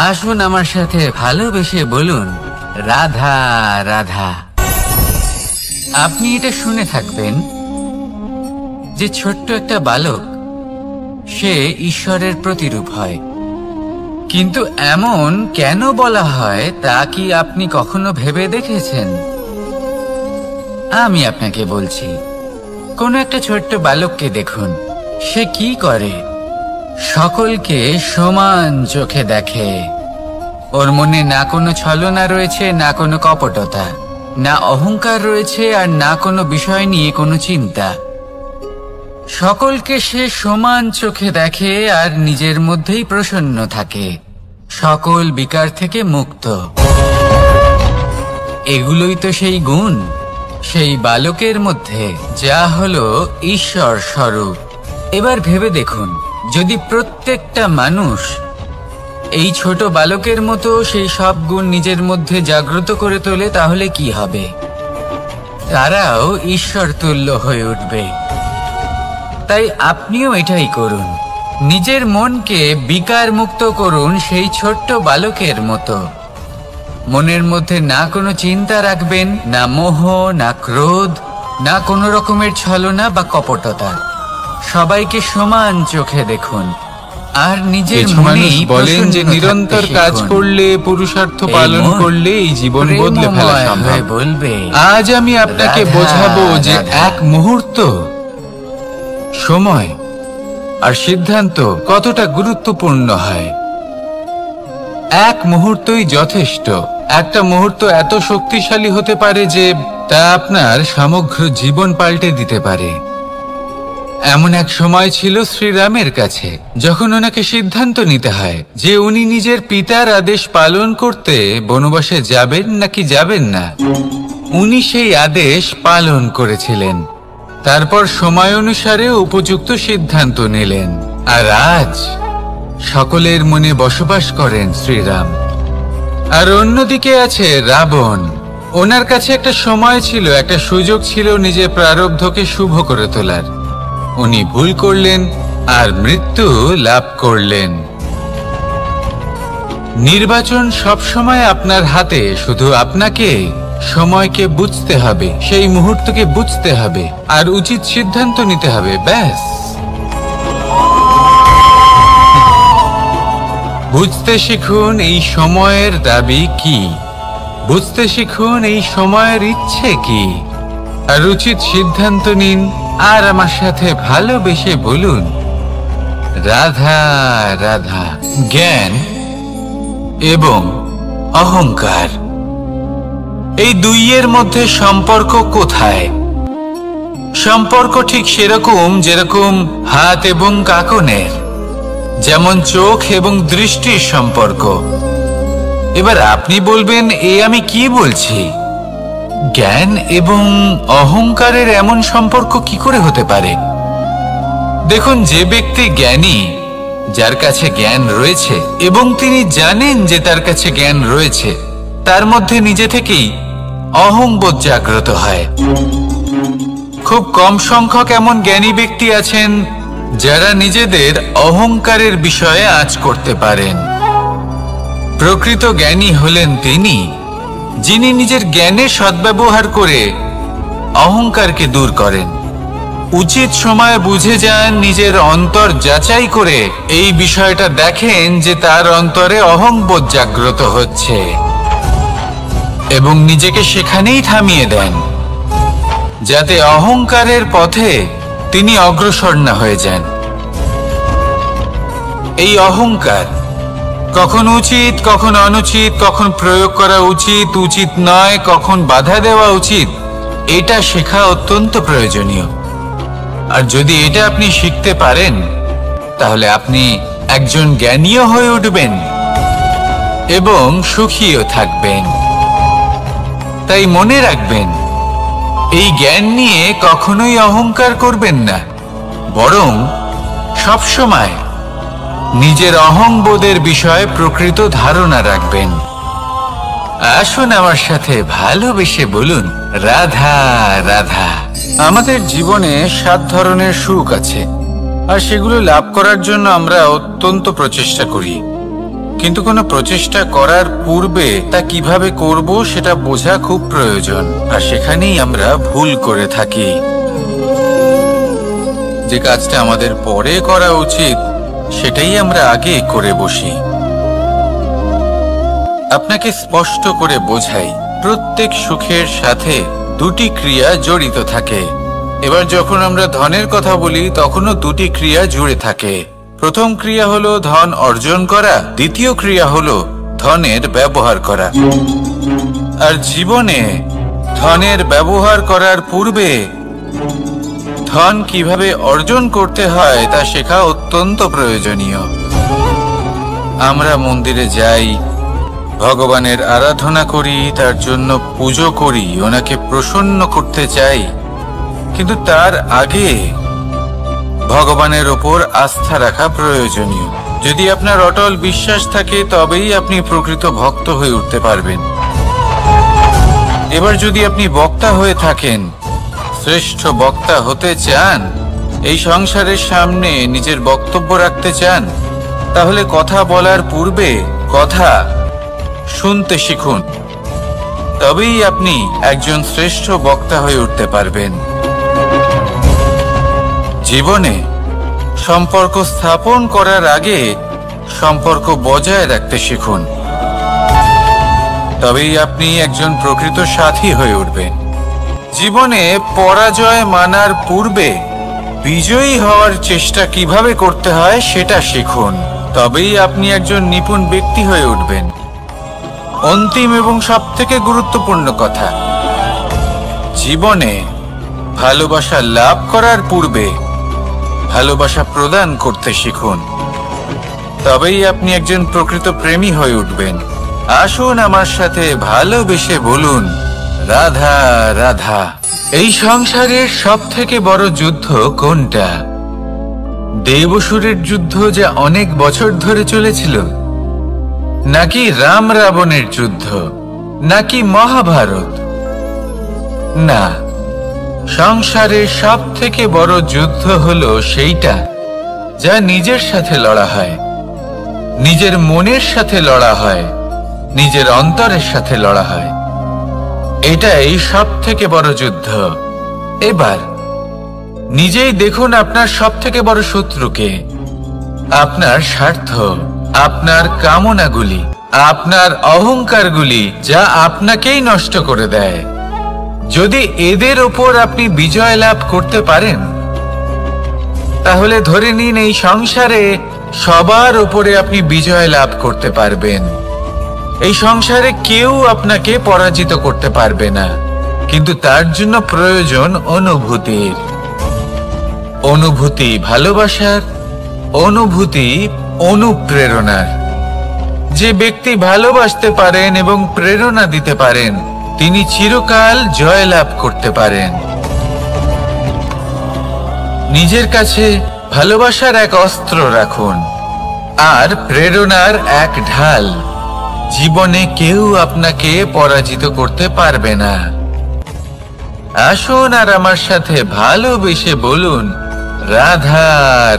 আসুন আমার সাথে ভালোবেসে বলুন রাধা রাধা। আপনি এটা শুনে থাকবেন যে ছোট্ট একটা বালক, সে ঈশ্বরের প্রতিরূপ হয়। কিন্তু এমন কেন বলা হয় তা কি আপনি কখনো ভেবে দেখেছেন? আমি আপনাকে বলছি। কোনো একটা ছোট্ট বালককে দেখুন, সে কি করে? সকলকে সমান চোখে দেখে। ওর মনে না কোনো ছলনা রয়েছে, না কোনো কপটতা। না অহংকার রয়েছে আর না কোনো বিষয় নিয়ে কোনো চিন্তা। সকলকে সে সমান চোখে দেখে আর নিজের মধ্যেই প্রসন্ন থাকে, সকল বিকার থেকে মুক্ত। এগুলোই তো সেই গুণ, সেই বালকের মধ্যে যা হলো ঈশ্বর স্বরূপ। এবার ভেবে দেখুন, যদি প্রত্যেকটা মানুষ এই ছোট বালকের মতো সেই সব গুণ নিজের মধ্যে জাগ্রত করে তোলে, তাহলে কি হবে? তারাও ঈশ্বর তুল্য হয়ে উঠবে। তাই আপনিও এটাই করুন, নিজের মনকে বিকার মুক্ত করুন সেই ছোট্ট বালকের মতো। মনের মধ্যে না কোনো চিন্তা রাখবেন, না মোহ, না ক্রোধ, না কোনো রকমের ছলনা বা কপটতা। সবাইকে সমান চোখে দেখুন আর নিজের মনেই বলেন যে নিরন্তর কাজ করলে, পুরুষার্থ পালন করলে এই জীবন বদলে ফেলা সম্ভব। বলবে, আজ আমি আপনাকে বোঝাবো যে এক মুহূর্ত, সময় আর সিদ্ধান্ত কতটা গুরুত্বপূর্ণ হয়। এক মুহূর্তই যথেষ্ট। একটা মুহূর্ত এত শক্তিশালী হতে পারে যে তা আপনার সমগ্র জীবন পাল্টে দিতে পারে। এমন এক সময় ছিল শ্রীরামের কাছে, যখন ওনাকে সিদ্ধান্ত নিতে হয় যে উনি নিজের পিতার আদেশ পালন করতে বনবাসে যাবেন নাকি যাবেন না। উনি সেই আদেশ পালন করেছিলেন, তারপর সময় অনুসারে উপযুক্ত সিদ্ধান্ত নিলেন। আর আজ সকলের মনে বসবাস করেন শ্রীরাম। আর অন্যদিকে আছে রাবণ। ওনার কাছে একটা সময় ছিল, একটা সুযোগ ছিল নিজের প্রারব্ধকে শুভ করে তোলার। উনি ভুল করলেন আর মৃত্যু লাভ করলেন। নির্বাচন সবসময় আপনার হাতে, শুধু আপনাকে সময়কে বুঝতে হবে, সেই মুহূর্তকে বুঝতে হবে আর উচিত সিদ্ধান্ত নিতে হবে, ব্যাস। বুঝতে শিখুন এই সময়ের দাবি কি, বুঝতে শিখুন এই সময়ের ইচ্ছে কি, আর উচিত সিদ্ধান্ত নিন। আর আমার সাথে ভালোবেসে বলুন, রাধা রাধা। জ্ঞান এবং অহংকার, এই দুইয়ের মধ্যে সম্পর্ক কোথায়? সম্পর্ক ঠিক সেরকম যেরকম হাত এবং কাঁকনের, যেমন চোখ এবং দৃষ্টির সম্পর্ক। এবার আপনি বলবেন, এ আমি কি বলছি? জ্ঞান এবং অহংকারের এমন সম্পর্ক কি করে হতে পারে? দেখুন, যে ব্যক্তি জ্ঞানী, যার কাছে জ্ঞান রয়েছে এবং তিনি জানেন যে তার কাছে জ্ঞান রয়েছে, তার মধ্যে নিজে থেকেই অহংবোধ জাগ্রত হয়। খুব কম সংখ্যক এমন জ্ঞানী ব্যক্তি আছেন যারা নিজেদের অহংকারের বিষয়ে আঁচ করতে পারেন। প্রকৃত জ্ঞানী হলেন তিনি, যিনি নিজের জ্ঞানের সদ্ব্যবহার করে অহংকারকে দূর করেন। উচিত সময় বুঝে যান, নিজের অন্তর যাচাই করে এই বিষয়টা দেখেন যে তার অন্তরে অহংবোধ জাগ্রত হচ্ছে এবং নিজেকে সেখানেই থামিয়ে দেন, যাতে অহংকারের পথে তিনি অগ্রসর না হয়ে যান। এই অহংকার কখন উচিত, কখন অনুচিত, কখন প্রয়োগ করা উচিত, উচিত নয়, কখন বাধা দেওয়া উচিত, এটা শেখা অত্যন্ত প্রয়োজনীয়। আর যদি এটা আপনি শিখতে পারেন, তাহলে আপনি একজন জ্ঞানীও হয়ে উঠবেন এবং সুখীও থাকবেন। তাই মনে রাখবেন, এই জ্ঞান নিয়ে কখনোই অহংকার করবেন না, বরং সবসময় নিজের অহংবোধের বিষয়ে প্রকৃত ধারণা রাখবেন। আসুন আমার সাথে ভালোবেসে বলুন, রাধা রাধা। আমাদের জীবনে 7 ধরনের সুখ আছে, আর সেগুলো লাভ করার জন্য আমরা অত্যন্ত প্রচেষ্টা করি। কিন্তু কোনো প্রচেষ্টা করার পূর্বে তা কিভাবে করব সেটা বোঝা খুব প্রয়োজন, আর সেখানেই আমরা ভুল করে থাকি। যে কাজটা আমাদের পরে করা উচিত, সেটাই আমরা আগে করে বসি। আপনাকে স্পষ্ট করে বোঝাই, প্রত্যেক সুখের সাথে 2টি ক্রিয়া জড়িত থাকে। এবার যখন আমরা ধনের কথা বলি, তখনও 2টি ক্রিয়া জুড়ে থাকে। প্রথম ক্রিয়া হলো ধন অর্জন করা, দ্বিতীয় ক্রিয়া হলো ধনের ব্যবহার করা। আর জীবনে ধনের ব্যবহার করার পূর্বে ধন কিভাবে অর্জন করতে হয় তা শেখা অত্যন্ত প্রয়োজনীয়। আমরা মন্দিরে যাই, ভগবানের আরাধনা করি, তার জন্য পুজো করি, ওনাকে প্রসন্ন করতে চাই, কিন্তু তার আগে ভগবানের ওপর আস্থা রাখা প্রয়োজনীয়। যদি আপনার অটল বিশ্বাস থাকে তবেই আপনি প্রকৃত ভক্ত হয়ে উঠতে পারবেন। এবার যদি আপনি বক্তা হয়ে থাকেন, শ্রেষ্ঠ বক্তা হতে চান, এই সংসারের সামনে নিজের বক্তব্য রাখতে চান, তাহলে কথা বলার পূর্বে কথা শুনতে শিখুন। তবেই আপনি একজন শ্রেষ্ঠ বক্তা হয়ে উঠতে পারবেন। জীবনে সম্পর্ক স্থাপন করার আগে সম্পর্ক বজায় রাখতে শিখুন। তবেই আপনি একজন প্রকৃত সাথী হয়ে উঠবেন। জীবনে পরাজয় মানার পূর্বে বিজয়ী হওয়ার চেষ্টা কিভাবে করতে হয় সেটা শিখুন। তবেই আপনি একজন নিপুণ ব্যক্তি হয়ে উঠবেন। অন্তিম এবং সবথেকে গুরুত্বপূর্ণ কথা, জীবনে ভালোবাসা লাভ করার পূর্বে ভালোবাসা প্রদান করতে শিখুন। তবেই আপনি একজন প্রকৃত প্রেমী হয়ে উঠবেন। আসুন আমার সাথে ভালোবেসে বলুন, রাধা রাধা। এই সংসারের সবথেকে বড় যুদ্ধ কোনটা? দেবাসুরের যুদ্ধ যা অনেক বছর ধরে চলেছিল, নাকি রাম রাবণের যুদ্ধ, নাকি মহাভারত? না, সংসারের সবথেকে বড় যুদ্ধ হলো সেইটা যা নিজের সাথে লড়া হয়, নিজের মনের সাথে লড়া হয়, নিজের অন্তরের সাথে লড়া হয়। এটাই সবথেকে বড় যুদ্ধ। এবার নিজেই দেখুন আপনার সবথেকে বড় শত্রুকে। আপনার স্বার্থ, আপনার কামনাগুলি, আপনার অহংকারগুলি, যা আপনাকেই নষ্ট করে দেয়। যদি এদের ওপর আপনি বিজয় লাভ করতে পারেন, তাহলে ধরে নিন এই সংসারে সবার উপরে আপনি বিজয় লাভ করতে পারবেন। এই সংসারে কেউ আপনাকে পরাজিত করতে পারবে না, কিন্তু তার জন্য প্রয়োজন অনুভূতির। অনুভূতি ভালোবাসার, অনুভূতি অনুপ্রেরণার। যে ব্যক্তি ভালোবাসতে পারেন এবং প্রেরণা দিতে পারেন, তিনি চিরকাল জয় লাভ করতে পারেন। নিজের কাছে ভালোবাসার এক অস্ত্র রাখুন আর প্রেরণার এক ঢাল। জীবনে কেউ আপনাকে পরাজিত করতে পারবে না। আসুন আর আমার সাথে ভালোবেসে বলুন, রাধা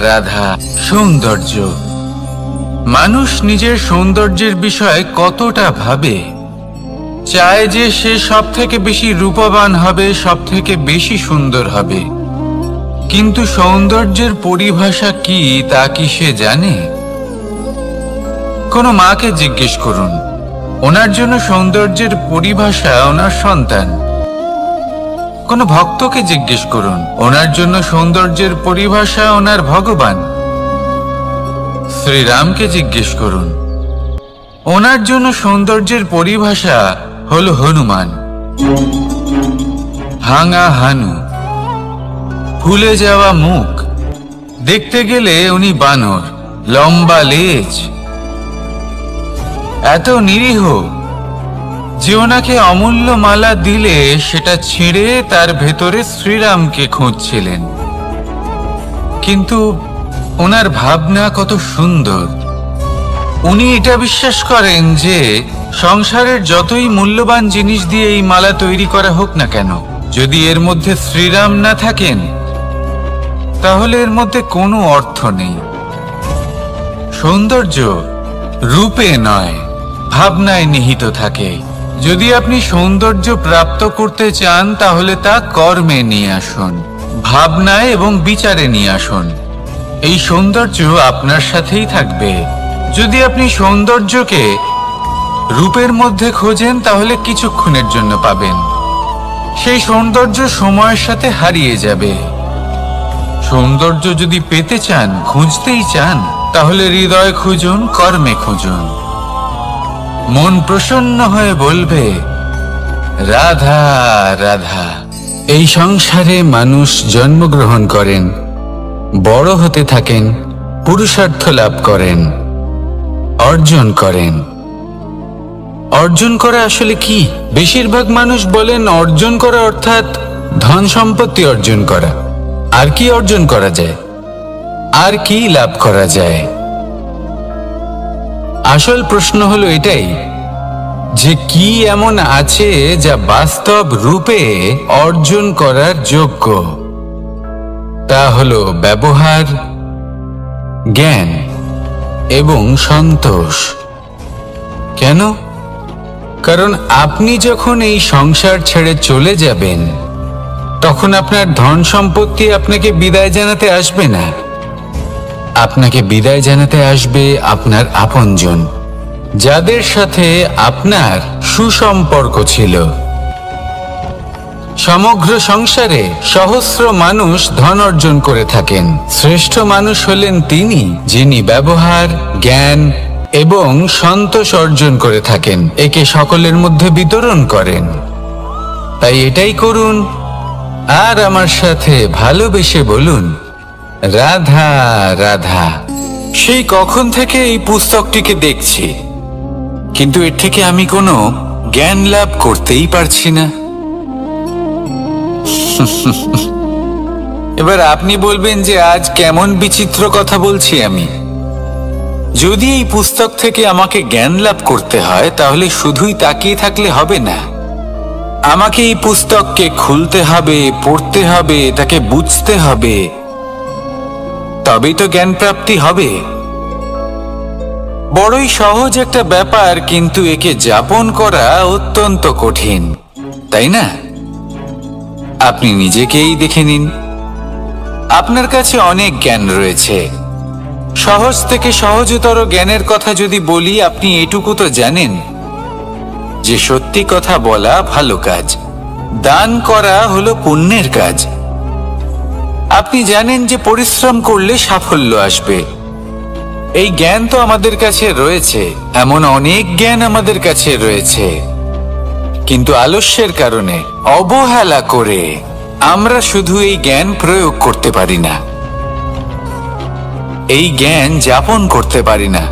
রাধা। সৌন্দর্য। মানুষ নিজের সৌন্দর্যের বিষয়ে কতটা ভাবে, চায় যে সে সব থেকে বেশি রূপবান হবে, সব থেকে বেশি সুন্দর হবে। কিন্তু সৌন্দর্যের পরিভাষা কি তা কি সে জানে? কোনো মাকে জিজ্ঞেস করুন, ওনার জন্য সৌন্দর্যের পরিভাষা ওনার সন্তান। কোনো ভক্তকে জিজ্ঞেস করুন, ওনার জন্য সৌন্দর্যের পরিভাষা ওনার ভগবান। শ্রীরামকে জিজ্ঞেস করুন, ওনার জন্য সৌন্দর্যের পরিভাষা হলো হনুমান। ভাঙা হানু, ফুলে যাওয়া মুখ, দেখতে গেলে উনি বানর, লম্বা লেজ, এত নিরীহ যে ওনাকে অমূল্য মালা দিলে সেটা ছিঁড়ে তার ভেতরে শ্রীরামকে খুঁজছিলেন। কিন্তু ওনার ভাবনা কত সুন্দর। উনি এটা বিশ্বাস করেন যে সংসারের যতই মূল্যবান জিনিস দিয়ে এই মালা তৈরি করা হোক না কেন, যদি এর মধ্যে শ্রীরাম না থাকেন তাহলে এর মধ্যে কোনো অর্থ নেই। সৌন্দর্য রূপে নয়, ভাবনায় নিহিত থাকে। যদি আপনি সৌন্দর্য প্রাপ্ত করতে চান তাহলে তা কর্মে নিয়ে আসুন, ভাবনায় এবং বিচারে নিয়ে আসুন। এই সৌন্দর্য আপনার সাথেই থাকবে। যদি আপনি সৌন্দর্যকে রূপের মধ্যে খোঁজেন তাহলে কিছুক্ষণের জন্য পাবেন, সেই সৌন্দর্য সময়ের সাথে হারিয়ে যাবে। সৌন্দর্য যদি পেতে চান, খুঁজতেই চান, তাহলে হৃদয় খুঁজুন, কর্মে খুঁজুন। মন প্রসন্ন হয়ে বলবে, রাধা রাধা। এই সংসারে মানুষ জন্মগ্রহণ করেন, বড় হতে থাকেন, পুরুষার্থ লাভ করেন, অর্জন করেন। অর্জন করা আসলে কি? বেশিরভাগ মানুষ বলেন অর্জন করা অর্থাৎ ধন সম্পত্তি অর্জন করা। আর কি অর্জন করা যায়? আর কি লাভ করা যায়? আসল প্রশ্ন হলো এটাই যে কি এমন আছে যা বাস্তব রূপে অর্জন করার যোগ্য। তা হলো ব্যবহার, জ্ঞান এবং সন্তোষ। কেন? কারণ আপনি যখন এই সংসার ছেড়ে চলে যাবেন তখন আপনার ধন সম্পত্তি আপনাকে বিদায় জানাতে আসবে না। আপনাকে বিদায় জানাতে আসবে আপনার আপনজন, যাদের সাথে আপনার সুসম্পর্ক ছিল। সমগ্র সংসারে সহস্র মানুষ ধন অর্জন করে থাকেন। শ্রেষ্ঠ মানুষ হলেন তিনি যিনি ব্যবহার, জ্ঞান এবং সন্তোষ অর্জন করে থাকেন, একে সকলের মধ্যে বিতরণ করেন। তাই এটাই করুন আর আমার সাথে ভালোবেসে বলুন, রাধা রাধা। সেই কখন থেকে এই পুস্তকটিকে দেখছি, কিন্তু এর থেকে আমি কোনো জ্ঞান লাভ করতেই পারছি না। এবার আপনি বলবেন যে আজ কেমন বিচিত্র কথা বলছি আমি। যদি এই পুস্তক থেকে আমাকে জ্ঞান লাভ করতে হয় তাহলে শুধুই তাকিয়ে থাকলে হবে না। আমাকে এই পুস্তককে খুলতে হবে, পড়তে হবে, তাকে বুঝতে হবে, তবেই তো জ্ঞান প্রাপ্তি হবে। বড়ই সহজ একটা ব্যাপার, কিন্তু একে যাপন করা অত্যন্ত কঠিন, তাই না? আপনি নিজেকেই দেখে নিন। আপনার কাছে অনেক জ্ঞান রয়েছে। সহজ থেকে সহজতর জ্ঞানের কথা যদি বলি, আপনি এটুকু তো জানেন যে সত্যি কথা বলা ভালো কাজ, দান করা হলো পুণ্যের কাজ। আপনি জানেন যে পরিশ্রম করলে সাফল্য আসবে। এই জ্ঞান তো আমাদের কাছে রয়েছে, এমন অনেক জ্ঞান আমাদের কাছে রয়েছে, কিন্তু আলস্যের কারণে, অবহেলা করে আমরা শুধু এই জ্ঞান প্রয়োগ করতে পারি না, এই জ্ঞান যাপন করতে পারি না,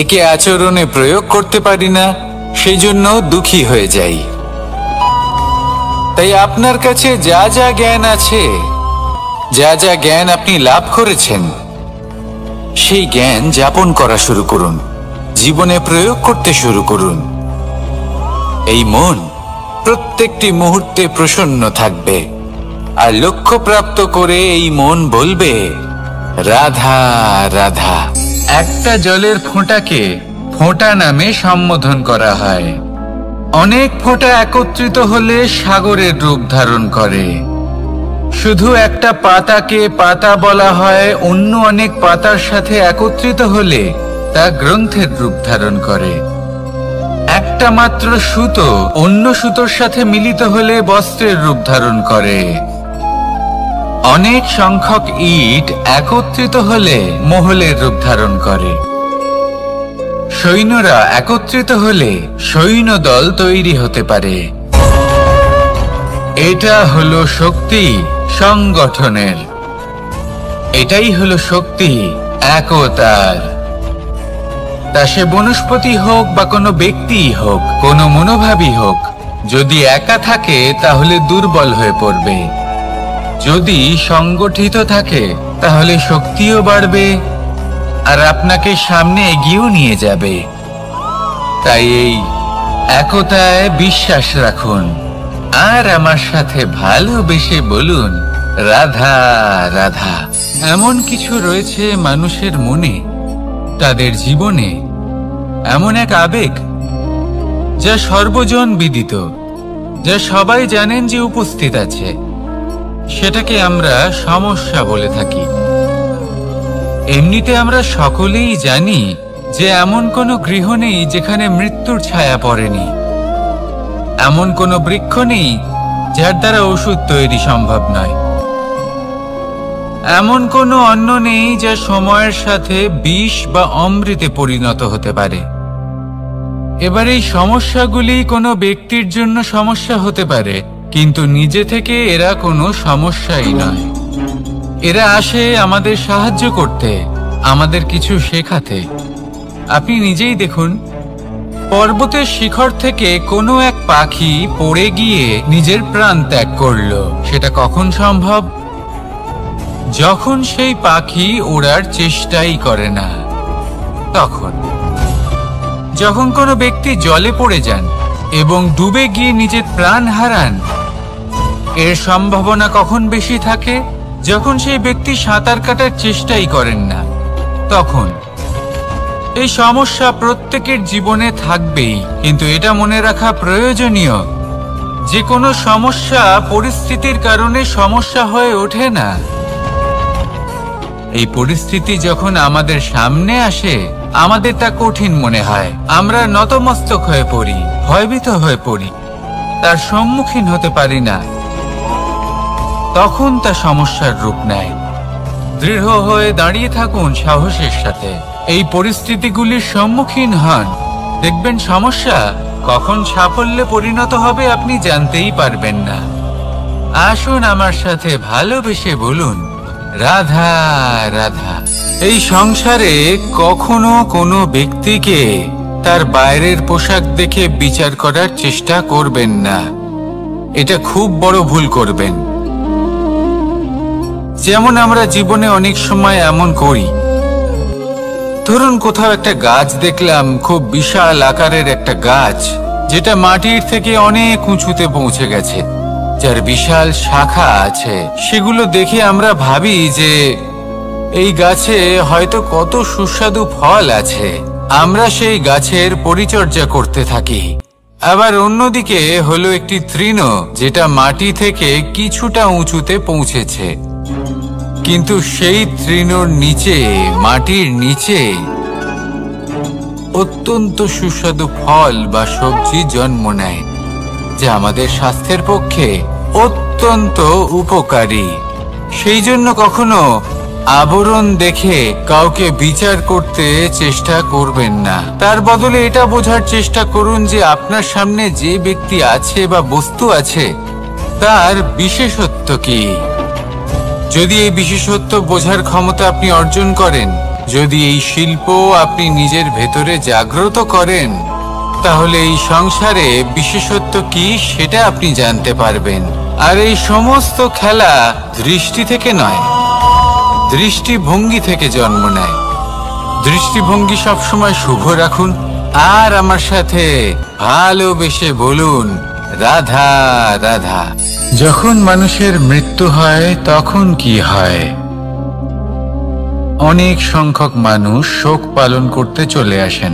একে আচরণে প্রয়োগ করতে পারি না, সেই জন্য দুঃখী হয়ে যাই। তাই আপনার কাছে যা যা জ্ঞান আছে, যা যা জ্ঞান আপনি লাভ করেছেন, সেই জ্ঞান যাপন করা শুরু করুন, জীবনে প্রয়োগ করতে শুরু করুন। এই মন প্রত্যেকটি মুহূর্তে প্রসন্ন থাকবে, আর লক্ষ্য প্রাপ্ত করে এই মন বলবে, রাধা রাধা। একটা জলের ফোঁটাকে ফোঁটা নামে সম্বোধন করা হয়। অনেক ফোঁটা একত্রিত হলে সাগরের রূপ ধারণ করে। শুধু একটা পাতাকে পাতা বলা হয়, অন্য অনেক পাতার সাথে একত্রিত হলে তা গ্রন্থের রূপ ধারণ করে। একটা মাত্র সুতো অন্য সুতোর সাথে মিলিত হলে বস্ত্রের রূপ ধারণ করে। অনেক সংখ্যক ইট একত্রিত হলে মহলের রূপ ধারণ করে। সৈন্যরা একত্রিত হলে সৈন্যদল তৈরি হতে পারে। এটা হলো শক্তি সংগঠনের, এটাই হলো শক্তি একতার। তা সে বনস্পতি হোক বা কোনো ব্যক্তি হোক, কোনো মনোভাবই হোক, যদি একা থাকে তাহলে দুর্বল হয়ে পড়বে। যদি সংগঠিত থাকে তাহলে শক্তিও বাড়বে আর আপনাকে সামনে এগিয়েও নিয়ে যাবে। তাই এই একতায় বিশ্বাস রাখুন আর আমার সাথে ভালোবেসে বলুন, রাধা রাধা। এমন কিছু রয়েছে মানুষের মনে, তাদের জীবনে এমন এক আবেগ যা সর্বজন বিদিত, যা সবাই জানেন যে উপস্থিত আছে। সেটাকে আমরা সমস্যা বলে থাকি। এমনিতে আমরা সকলেই জানি যে এমন কোনো গৃহ নেই যেখানে মৃত্যুর ছায়া পড়েনি, এমন কোনো বৃক্ষ নেই যার দ্বারা ওষুধ তৈরি সম্ভব নয়, এমন কোনো অন্ন নেই যা সময়ের সাথে বিষ বা অমৃতে পরিণত হতে পারে। এবার এই সমস্যাগুলি কোনো ব্যক্তির জন্য সমস্যা হতে পারে, কিন্তু নিজে থেকে এরা কোনো সমস্যাই নয়। এরা আসে আমাদের সাহায্য করতে, আমাদের কিছু শেখাতে। আপনি নিজেই দেখুন, পর্বতের শিখর থেকে কোনো এক পাখি পড়ে গিয়ে নিজের প্রাণ ত্যাগ করলো। সেটা কখন সম্ভব? যখন সেই পাখি ওড়ার চেষ্টাই করে না। তখন যখন কোনো ব্যক্তি জলে পড়ে যান এবং ডুবে গিয়ে নিজের প্রাণ হারান, এর সম্ভাবনা কখন বেশি থাকে? যখন সেই ব্যক্তি সাঁতার কাটার চেষ্টাই করেন না। তখন এই সমস্যা প্রত্যেকের জীবনে থাকবেই, কিন্তু এটা মনে রাখা প্রয়োজনীয় যে কোনো সমস্যা পরিস্থিতির কারণে সমস্যা হয়ে ওঠে না। এই পরিস্থিতি যখন আমাদের সামনে আসে, আমাদের তা কঠিন মনে হয়। আমরা নতমস্তক হয়ে পড়ি, ভয়ভীত হয়ে পড়ি, তার সম্মুখীন হতে পারি না। তখন তা সমস্যার রূপ নেয়। দৃঢ় হয়ে দাঁড়িয়ে থাকুন সাহসের সাথে, এই পরিস্থিতিগুলির সম্মুখীন হন। দেখবেন সমস্যা কখন সাফল্যে পরিণত হবে আপনি জানতেই পারবেন না। আসুন আমার সাথে ভালোবেসে বলুন, রাধা রাধা। এই সংসারে কখনো কোনো ব্যক্তিকে তার বাইরের পোশাক দেখে বিচার করার চেষ্টা করবেন না। এটা খুব বড় ভুল করবেন। যেমন আমরা জীবনে অনেক সময় এমন করি। ধরুন কোথাও একটা গাছ দেখলাম, খুব বিশাল আকারের একটা গাছ, যেটা মাটির থেকে অনেক উঁচুতে পৌঁছে গেছে, যার বিশাল শাখা আছে। সেগুলো দেখে আমরা ভাবি যে এই গাছে হয়তো কত সুস্বাদু ফল আছে। আমরা সেই গাছের পরিচর্যা করতে থাকি। আবার অন্যদিকে হলো একটি তৃণ, যেটা মাটি থেকে কিছুটা উঁচুতে পৌঁছেছে, কিন্তু সেই তৃণর নিচে, মাটির নিচে অত্যন্ত সুস্বাদু ফল বা সবজি জন্ম নেয়, যা আমাদের স্বাস্থ্যের পক্ষে অত্যন্ত উপকারী। সেই জন্য কখনো আবরণ দেখে কাউকে বিচার করতে চেষ্টা করবেন না। তার বদলে এটা বোঝার চেষ্টা করুন যে আপনার সামনে যে ব্যক্তি আছে বা বস্তু আছে, তার বিশেষত্ব কি। যদি এই বিশেষত্ব বোঝার ক্ষমতা আপনি অর্জন করেন, যদি এই শিল্প আপনি নিজের ভেতরে জাগ্রত করেন, তাহলে এই সংসারে বিশেষত্ব কি সেটা আপনি জানতে পারবেন। আর এই সমস্ত খেলা দৃষ্টি থেকে নয়, দৃষ্টিভঙ্গি থেকে জন্ম নেয়। দৃষ্টিভঙ্গি সবসময় শুভ রাখুন, আর আমার সাথে ভালোবেসে বলুন, রাধা রাধা। যখন মানুষের মৃত্যু হয় তখন কি হয়? অনেক সংখ্যক মানুষ শোক পালন করতে চলে আসেন।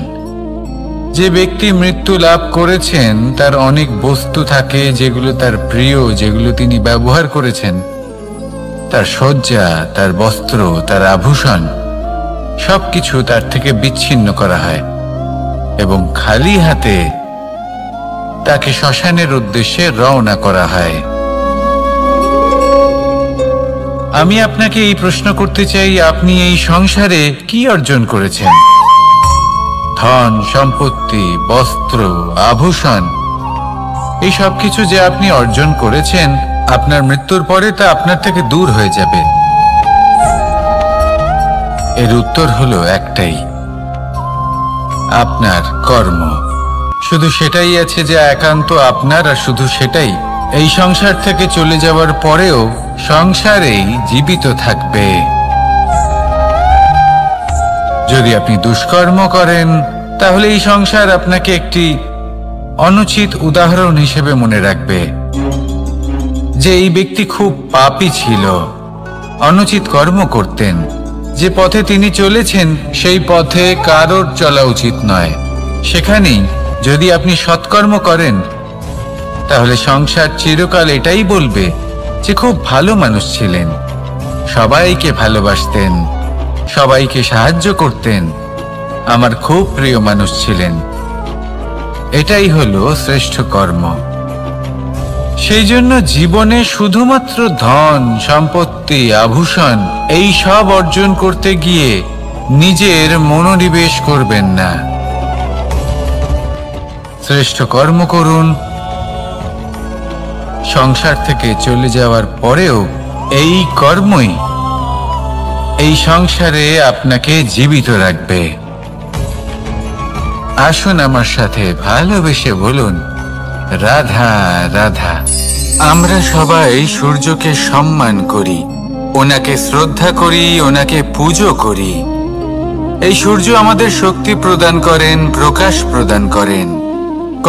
যে ব্যক্তি মৃত্যু লাভ করেছেন তার অনেক বস্তু থাকে যেগুলো তার প্রিয়, যেগুলো তিনি ব্যবহার করেছেন। তার শয্যা, তার বস্ত্র, তার আভূষণ সবকিছু তার থেকে বিচ্ছিন্ন করা হয় এবং খালি হাতে তাকে শ্মশানের উদ্দেশ্যে রওনা করা হয়। আমি আপনাকে এই প্রশ্ন করতে চাই, আপনি এই সংসারে কি অর্জন করেছেন? ধন সম্পত্তি, বস্ত্র, আভূষণ, এই সব কিছু যে আপনি অর্জন করেছেন, আপনার মৃত্যুর পরে তা আপনার থেকে দূর হয়ে যাবে। এর উত্তর হলো একটাই, আপনার কর্ম। শুধু সেটাই আছে যে একান্ত আপনার, আর শুধু সেটাই এই সংসার থেকে চলে যাওয়ার পরেও সংসারেই জীবিত থাকবে। যদি আপনি দুষ্কর্ম করেন, তাহলে এই সংসার আপনাকে একটি অনুচিত উদাহরণ হিসেবে মনে রাখবে যে এই ব্যক্তি খুব পাপী ছিল, অনুচিত কর্ম করতেন। যে পথে তিনি চলেছেন সেই পথে কারোর চলা উচিত নয়। সেখানেই যদি আপনি সৎকর্ম করেন, তাহলে সংসার চিরকাল এটাই বলবে যে খুব ভালো মানুষ ছিলেন, সবাইকে ভালোবাসতেন, সবাইকে সাহায্য করতেন, আমার খুব প্রিয় মানুষ ছিলেন। এটাই হলো শ্রেষ্ঠ কর্ম। সেই জন্য জীবনে শুধুমাত্র ধন সম্পত্তি, আভূষণ এই সব অর্জন করতে গিয়ে নিজের মনোনিবেশ করবেন না। শ্রেষ্ঠ কর্ম করুন। সংসার থেকে চলে যাওয়ার পরেও এই কর্মই এই সংসারে আপনাকে জীবিত রাখবে। আসুন আমার সাথে ভালোবেসে বলুন, রাধা রাধা। আমরা সবাই সূর্যকে সম্মান করি, ওনাকে শ্রদ্ধা করি, ওনাকে পুজো করি। এই সূর্য আমাদের শক্তি প্রদান করেন, প্রকাশ প্রদান করেন।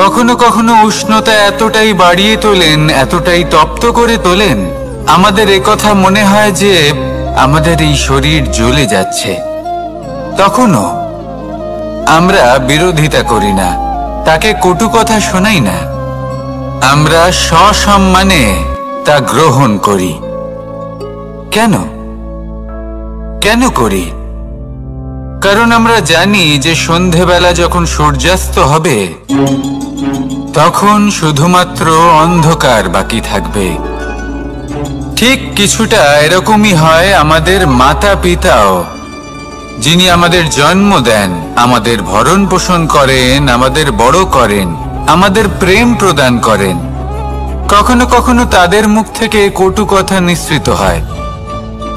কখনো কখনো উষ্ণতা এতটাই বাড়িয়ে তোলেন, এতটাই তপ্ত করে তোলেন, আমাদের একথা মনে হয় যে আমাদের এই শরীর জ্বলে যাচ্ছে। তখনও আমরা বিরোধিতা করি না, তাকে কটু কথা শোনাই না। আমরা সসম্মানে তা গ্রহণ করি। কেন কেন করি? কারণ আমরা জানি যে সন্ধেবেলা যখন সূর্যাস্ত হবে তখন শুধুমাত্র অন্ধকার বাকি থাকবে। ঠিক কিছুটা এরকমই হয় আমাদের মাতা পিতাও, যিনি আমাদের জন্ম দেন, আমাদের ভরণ পোষণ করেন, আমাদের বড় করেন, আমাদের প্রেম প্রদান করেন। কখনো কখনো তাদের মুখ থেকে কটু কথা নিঃসৃত হয়,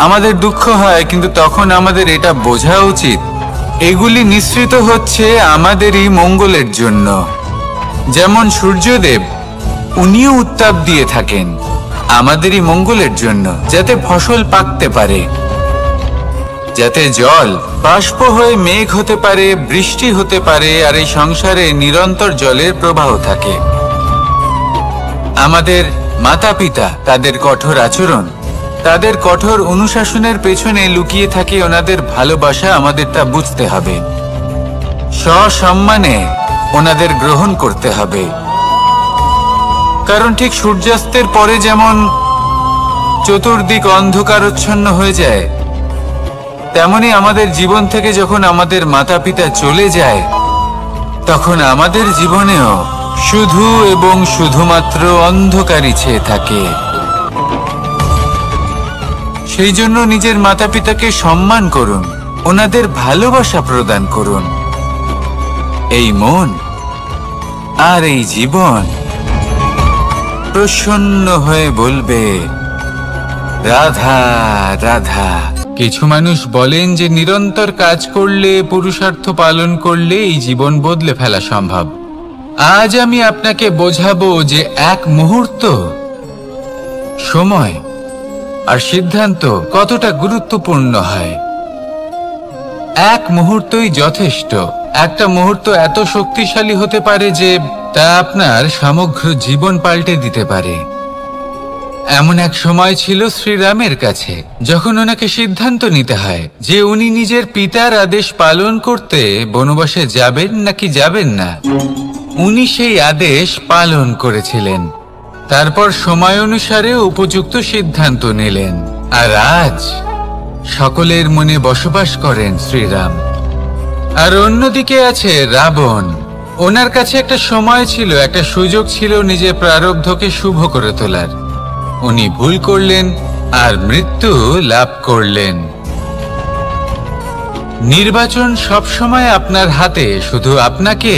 আমাদের দুঃখ হয়, কিন্তু তখন আমাদের এটা বোঝা উচিত এগুলি নিঃসৃত হচ্ছে আমাদেরই মঙ্গলের জন্য। যেমন সূর্যদেব, উনিও উত্তাপ দিয়ে থাকেন আমাদেরই মঙ্গলের জন্য, যাতে ফসল পাকতে পারে, যাতে জল বাষ্প হয়ে মেঘ হতে পারে, বৃষ্টি হতে পারে, আর এই সংসারে নিরন্তর জলের প্রবাহ থাকে। আমাদের মাতা পিতা, তাদের কঠোর আচরণ, তাদের কঠোর অনুশাসনের পেছনে লুকিয়ে থাকে ওনাদের ভালোবাসা। আমাদের তা বুঝতে হবে, সসম্মানে ওনাদের গ্রহণ করতে হবে। কারণ ঠিক সূর্যাস্তের পরে যেমন চতুর্দিক অন্ধকারচ্ছন্ন হয়ে যায়, তেমনি আমাদের জীবন থেকে যখন আমাদের মাতা পিতা চলে যায় তখন আমাদের জীবনেও শুধু এবং শুধুমাত্র অন্ধকারই ছেয়ে থাকে। সেই জন্য নিজের মাতা পিতাকে সম্মান করুন, ওনাদের ভালোবাসা প্রদান করুন। এই মন আর এই জীবন প্রসন্ন হয়ে বলবে, রাধা রাধা। কিছু মানুষ বলেন যে নিরন্তর কাজ করলে, পুরুষার্থ পালন করলে এই জীবন বদলে ফেলা সম্ভব। আজ আমি আপনাকে বোঝাবো যে এক মুহূর্ত, সময় আর সিদ্ধান্ত কতটা গুরুত্বপূর্ণ হয়। এক মুহূর্তই যথেষ্ট। একটা মুহূর্ত এত শক্তিশালী হতে পারে যে তা আপনার সমগ্র জীবন পাল্টে দিতে পারে। এমন এক সময় ছিল শ্রীরামের কাছে, যখন ওনাকে সিদ্ধান্ত নিতে হয় যে উনি নিজের পিতার আদেশ পালন করতে বনবাসে যাবেন নাকি যাবেন না। উনি সেই আদেশ পালন করেছিলেন, তারপর সময় অনুসারে উপযুক্ত সিদ্ধান্ত নিলেন। আর আজ সকলের মনে বসবাস করেন শ্রীরাম। আর অন্যদিকে আছে রাবণ। ওনার কাছে একটা সময় ছিল, একটা সুযোগ ছিল নিজের প্রারব্ধকে শুভ করে তোলার। উনি ভুল করলেন আর মৃত্যু লাভ করলেন। নির্বাচন সবসময় আপনার হাতে, শুধু আপনাকে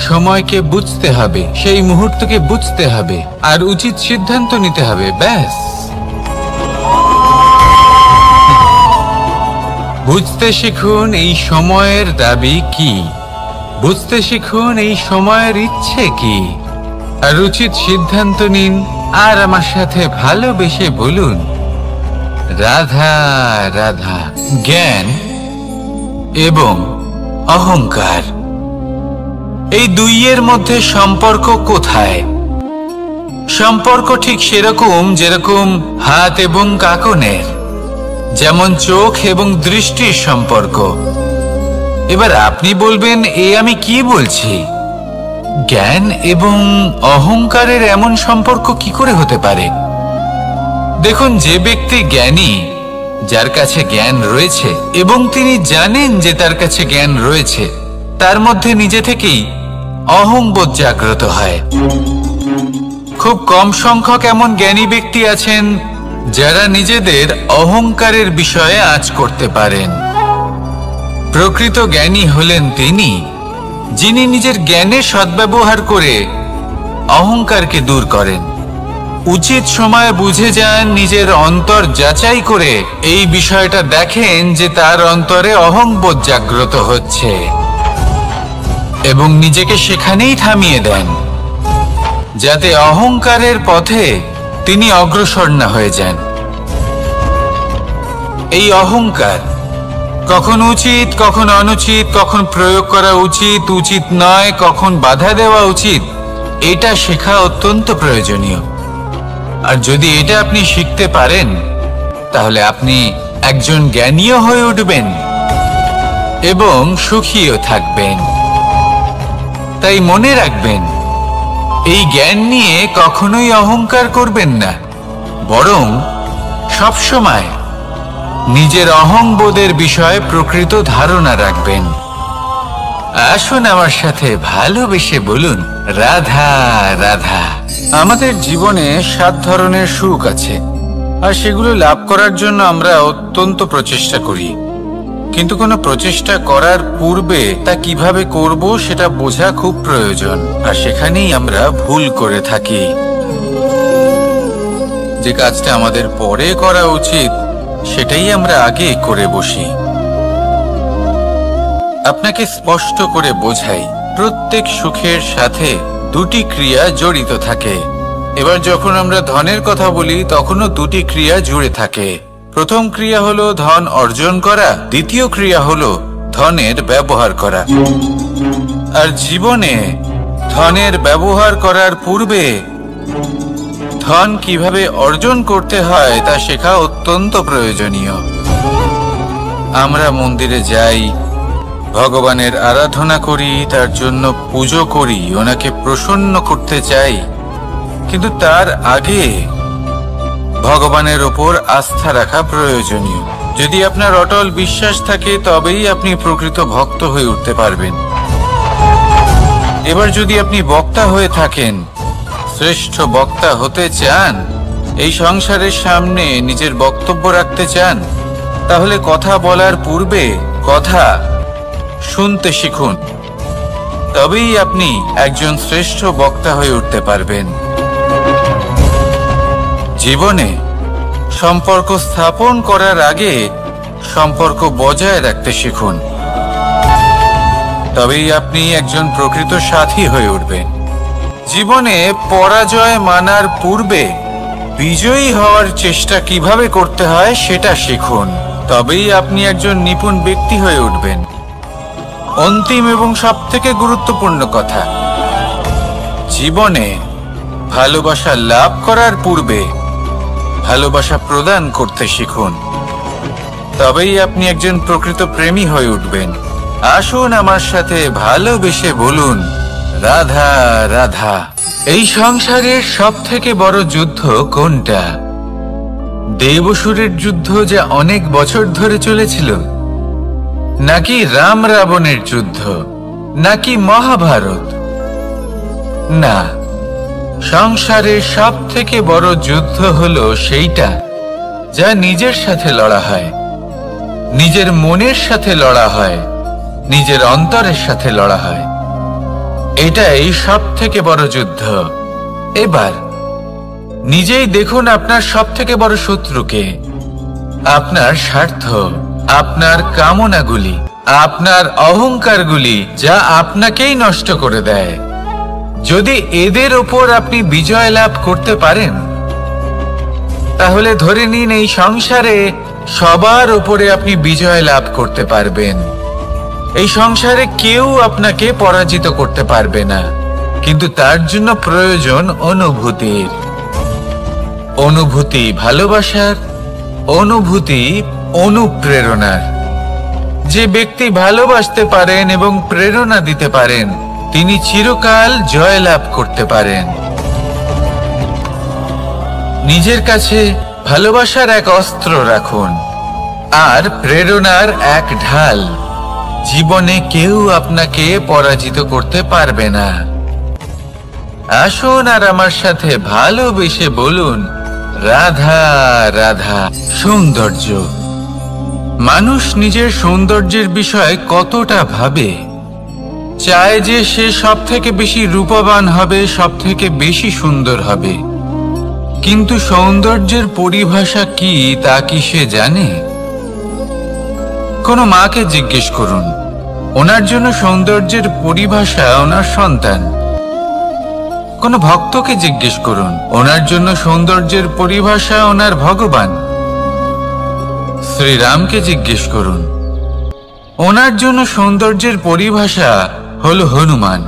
সময়কে বুঝতে হবে, সেই মুহূর্তকে বুঝতে হবে আর উচিত সিদ্ধান্ত নিতে হবে, ব্যাস। বুঝতে শিখুন এই সময়ের দাবি কি, বুঝতে শিখুন এই সময়ের ইচ্ছে কি, আর উচিত সিদ্ধান্ত নিন। আর আমার সাথে ভালোবেসে বলুন, রাধা রাধা। জ্ঞান এবং অহংকার, এই দুইয়ের মধ্যে সম্পর্ক কোথায়? সম্পর্ক ঠিক সেরকম যেরকম হাত এবং কাঁকনের, যেমন চোখ এবং দৃষ্টির সম্পর্ক। এবার আপনি বলবেন, এ আমি কি বলছি? জ্ঞান এবং অহংকারের এমন সম্পর্ক কি করে হতে পারে? দেখুন, যে ব্যক্তি জ্ঞানী, যার কাছে জ্ঞান রয়েছে এবং তিনি জানেন যে তার কাছে জ্ঞান রয়েছে, তার মধ্যে নিজে থেকেই অহংবোধ জাগ্রত হয়। খুব কম সংখ্যক এমন জ্ঞানী ব্যক্তি আছেন যারা নিজেদের অহংকারের বিষয়ে আঁচ করতে পারেন। প্রকৃত জ্ঞানী হলেন তিনি যিনি নিজের জ্ঞানের সদ্ব্যবহার করে অহংকারকে দূর করেন। উচিত সময়ে বুঝে যান, নিজের অন্তর যাচাই করে এই বিষয়টা দেখেন যে তার অন্তরে অহংবোধ জাগ্রত হচ্ছে এবং নিজেকে সেখানেই থামিয়ে দেন, যাতে অহংকারের পথে তিনি অগ্রসর না হয়ে যান। এই অহংকার কখন উচিত, কখন অনুচিত, কখন প্রয়োগ করা উচিত, উচিত নয়, কখন বাধা দেওয়া উচিত, এটা শেখা অত্যন্ত প্রয়োজনীয়। আর যদি এটা আপনি শিখতে পারেন, তাহলে আপনি একজন জ্ঞানীও হয়ে উঠবেন এবং সুখীও থাকবেন। তাই মনে রাখবেন, এই জ্ঞান নিয়ে কখনোই অহংকার করবেন না, বরং সবসময় নিজের অহংবোধের বিষয়ে প্রকৃত ধারণা রাখবেন। আসুন আমার সাথে ভালোবেসে বলুন, রাধা রাধা। আমাদের জীবনে 7 ধরনের সুখ আছে, আর সেগুলো লাভ করার জন্য আমরা অত্যন্ত প্রচেষ্টা করি। কিন্তু কোনো প্রচেষ্টা করার পূর্বে তা কিভাবে করব সেটা বোঝা খুব প্রয়োজন, আর সেখানেই আমরা ভুল করে থাকি। যে কাজটা আমাদের পরে করা উচিত সেটাই আমরা আগে করে বসি। আপনাকে স্পষ্ট করে বোঝাই, প্রত্যেক সুখের সাথে 2টি ক্রিয়া জড়িত থাকে। এবার যখন আমরা ধনের কথা বলি, তখনও 2টি ক্রিয়া জুড়ে থাকে। প্রথম ক্রিয়া হলো ধন অর্জন করা, দ্বিতীয় ক্রিয়া হলো ধনের ব্যবহার করা। আর জীবনে ধনের ব্যবহার করার পূর্বে ধন কিভাবে অর্জন করতে হয় তা শেখা অত্যন্ত প্রয়োজনীয়। আমরা মন্দিরে যাই, ভগবানের আরাধনা করি, তার জন্য পুজো করি, ওনাকে প্রসন্ন করতে চাই, কিন্তু তার আগে ভগবানের ওপর আস্থা রাখা প্রয়োজনীয়। যদি আপনার অটল বিশ্বাস থাকে, তবেই আপনি প্রকৃত ভক্ত হয়ে উঠতে পারবেন। এবার যদি আপনি বক্তা হয়ে থাকেন, শ্রেষ্ঠ বক্তা হতে চান, এই সংসারের সামনে নিজের বক্তব্য রাখতে চান, তাহলে কথা বলার পূর্বে কথা শুনতে শিখুন। তবেই আপনি একজন শ্রেষ্ঠ বক্তা হয়ে উঠতে পারবেন। জীবনে সম্পর্ক স্থাপন করার আগে সম্পর্ক বজায় রাখতে শিখুন, তবেই আপনি একজন প্রকৃত সাথী হয়ে উঠবেন। জীবনে পরাজয় মানার পূর্বে বিজয়ী হওয়ার চেষ্টা কিভাবে করতে হয় সেটা শিখুন, তবেই আপনি একজন নিপুণ ব্যক্তি হয়ে উঠবেন। অন্তিম এবং সবথেকে গুরুত্বপূর্ণ কথা, জীবনে ভালোবাসা লাভ করার পূর্বে ভালোবাসা প্রদান করতে শিখুন, তবেই আপনি একজন প্রকৃত প্রেমী হয়ে উঠবেন। আসুন আমার সাথে ভালোবেসে বলুন, রাধা রাধা। এই সংসারের সবথেকে বড় যুদ্ধ কোনটা? দেব-অসুরের যুদ্ধ, যা অনেক বছর ধরে চলেছিল, নাকি রাম রাবণের যুদ্ধ, নাকি মহাভারত? না, সংসারের সবথেকে বড় যুদ্ধ হলো সেইটা যা নিজের সাথে লড়া হয়, নিজের মনের সাথে লড়া হয়, নিজের অন্তরের সাথে লড়া হয়। এটাই সবথেকে বড় যুদ্ধ। এবার নিজেই দেখুন আপনার সবথেকে বড় শত্রুকে। আপনার স্বার্থ, আপনার কামনাগুলি, আপনার অহংকারগুলি, যা আপনাকেই নষ্ট করে দেয়। যদি এদের ওপর আপনি বিজয় লাভ করতে পারেন, তাহলে ধরে নিন এই সংসারে সবার উপরে আপনি বিজয় লাভ করতে পারবেন। এই সংসারে কেউ আপনাকে পরাজিত করতে পারবে না, কিন্তু তার জন্য প্রয়োজন অনুভূতির। অনুভূতি ভালোবাসার, অনুভূতি অনুপ্রেরণার। যে ব্যক্তি ভালোবাসতে পারেন এবং প্রেরণা দিতে পারেন, তিনি চিরকাল জয় লাভ করতে পারেন। নিজের কাছে ভালোবাসার এক অস্ত্র রাখুন আর প্রেরণার এক ঢাল। জীবনে কেউ আপনাকে পরাজিত করতে পারবে না। আসুন আর আমার সাথে ভালোবেসে বলুন, রাধা রাধা। সৌন্দর্য। মানুষ নিজের সৌন্দর্যের বিষয়ে কতটা ভাবে, চায় যে সে সব থেকে বেশি রূপবান হবে, সব থেকে বেশি সুন্দর হবে। কিন্তু সৌন্দর্যের পরিভাষা কি তা কি সে জানে? কোনো মাকে জিজ্ঞেস করুন, ওনার জন্য সৌন্দর্যের পরিভাষা ওনার সন্তান। কোনো ভক্তকে জিজ্ঞেস করুন, ওনার জন্য সৌন্দর্যের পরিভাষা ওনার ভগবান। শ্রীরামকে জিজ্ঞেস করুন, ওনার জন্য সৌন্দর্যের পরিভাষা হলো হনুমান।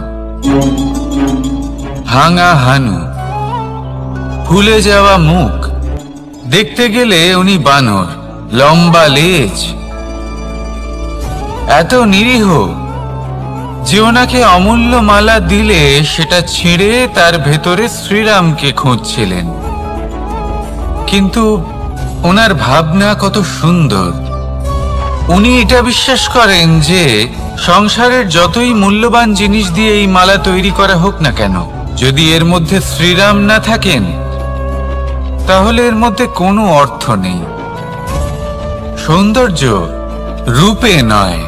ভাঙা হানু, ফুলে যাওয়া মুখ, দেখতে গেলে উনি বানর, লম্বা লেজ, এত নিরীহ যে ওনাকে অমূল্য মালা দিলে সেটা ছিঁড়ে তার ভেতরে শ্রীরামকে খুঁজছিলেন। কিন্তু ওনার ভাবনা কত সুন্দর। উনি এটা বিশ্বাস করেন যে সংসারের যতই মূল্যবান জিনিস দিয়ে এই মালা তৈরি করা হোক না কেন, যদি এর মধ্যে শ্রীরাম না থাকেন তাহলে এর মধ্যে কোনো অর্থ নেই। সৌন্দর্য রূপে নয়,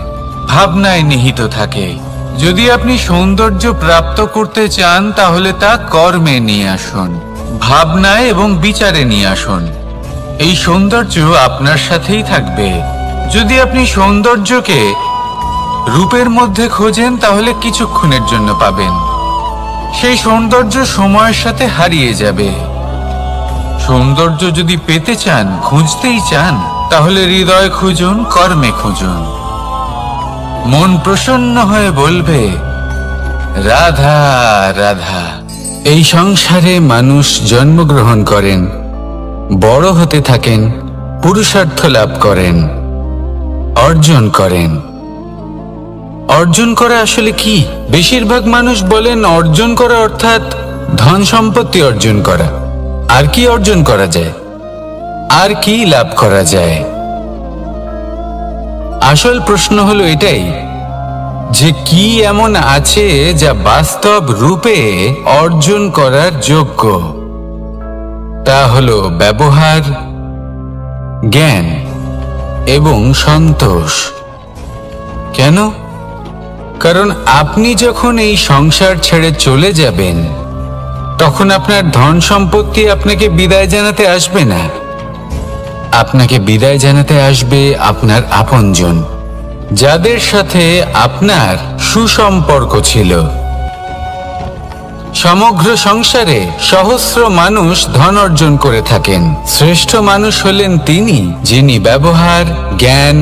ভাবনায় নিহিত থাকে। যদি আপনি সৌন্দর্য প্রাপ্ত করতে চান তাহলে তা কর্মে নিয়ে আসুন, ভাবনায় এবং বিচারে নিয়ে আসুন। এই সৌন্দর্য আপনার সাথেই থাকবে। যদি আপনি সৌন্দর্যকে রূপের মধ্যে খোঁজেন তাহলে কিছুক্ষণের জন্য পাবেন, সেই সৌন্দর্য সময়ের সাথে হারিয়ে যাবে। সৌন্দর্য যদি পেতে চান, খুঁজতেই চান, তাহলে হৃদয় খুঁজুন, কর্মে খুঁজুন। মন প্রসন্ন হয়ে বলবে রাধা রাধা। এই সংসারে মানুষ জন্মগ্রহণ করেন, বড় হতে থাকেন, পুরুষার্থ লাভ করেন, অর্জন করেন। অর্জন করা আসলে কি? বেশিরভাগ মানুষ বলেন অর্জন করা অর্থাৎ ধন সম্পত্তি অর্জন করা। আর কি অর্জন করা যায়? আর কি লাভ করা যায়? আসল প্রশ্ন হলো এটাই যে কি এমন আছে যা বাস্তব রূপে অর্জন করার যোগ্য। তা হলো ব্যবহার, জ্ঞান এবং সন্তোষ। কেন? কারণ আপনি যখন এই সংসার ছেড়ে চলে যাবেন তখন আপনার ধন সম্পত্তি আপনাকে বিদায় জানাতে আসবে না। আপনাকে বিদায় জানাতে আসবে আপনার আপনজন, যাদের সাথে আপনার সুসম্পর্ক ছিল। সমগ্র সংসারে সহস্র মানুষ ধন অর্জন করে থাকেন। শ্রেষ্ঠ মানুষ হলেন তিনি যিনি ব্যবহার, জ্ঞান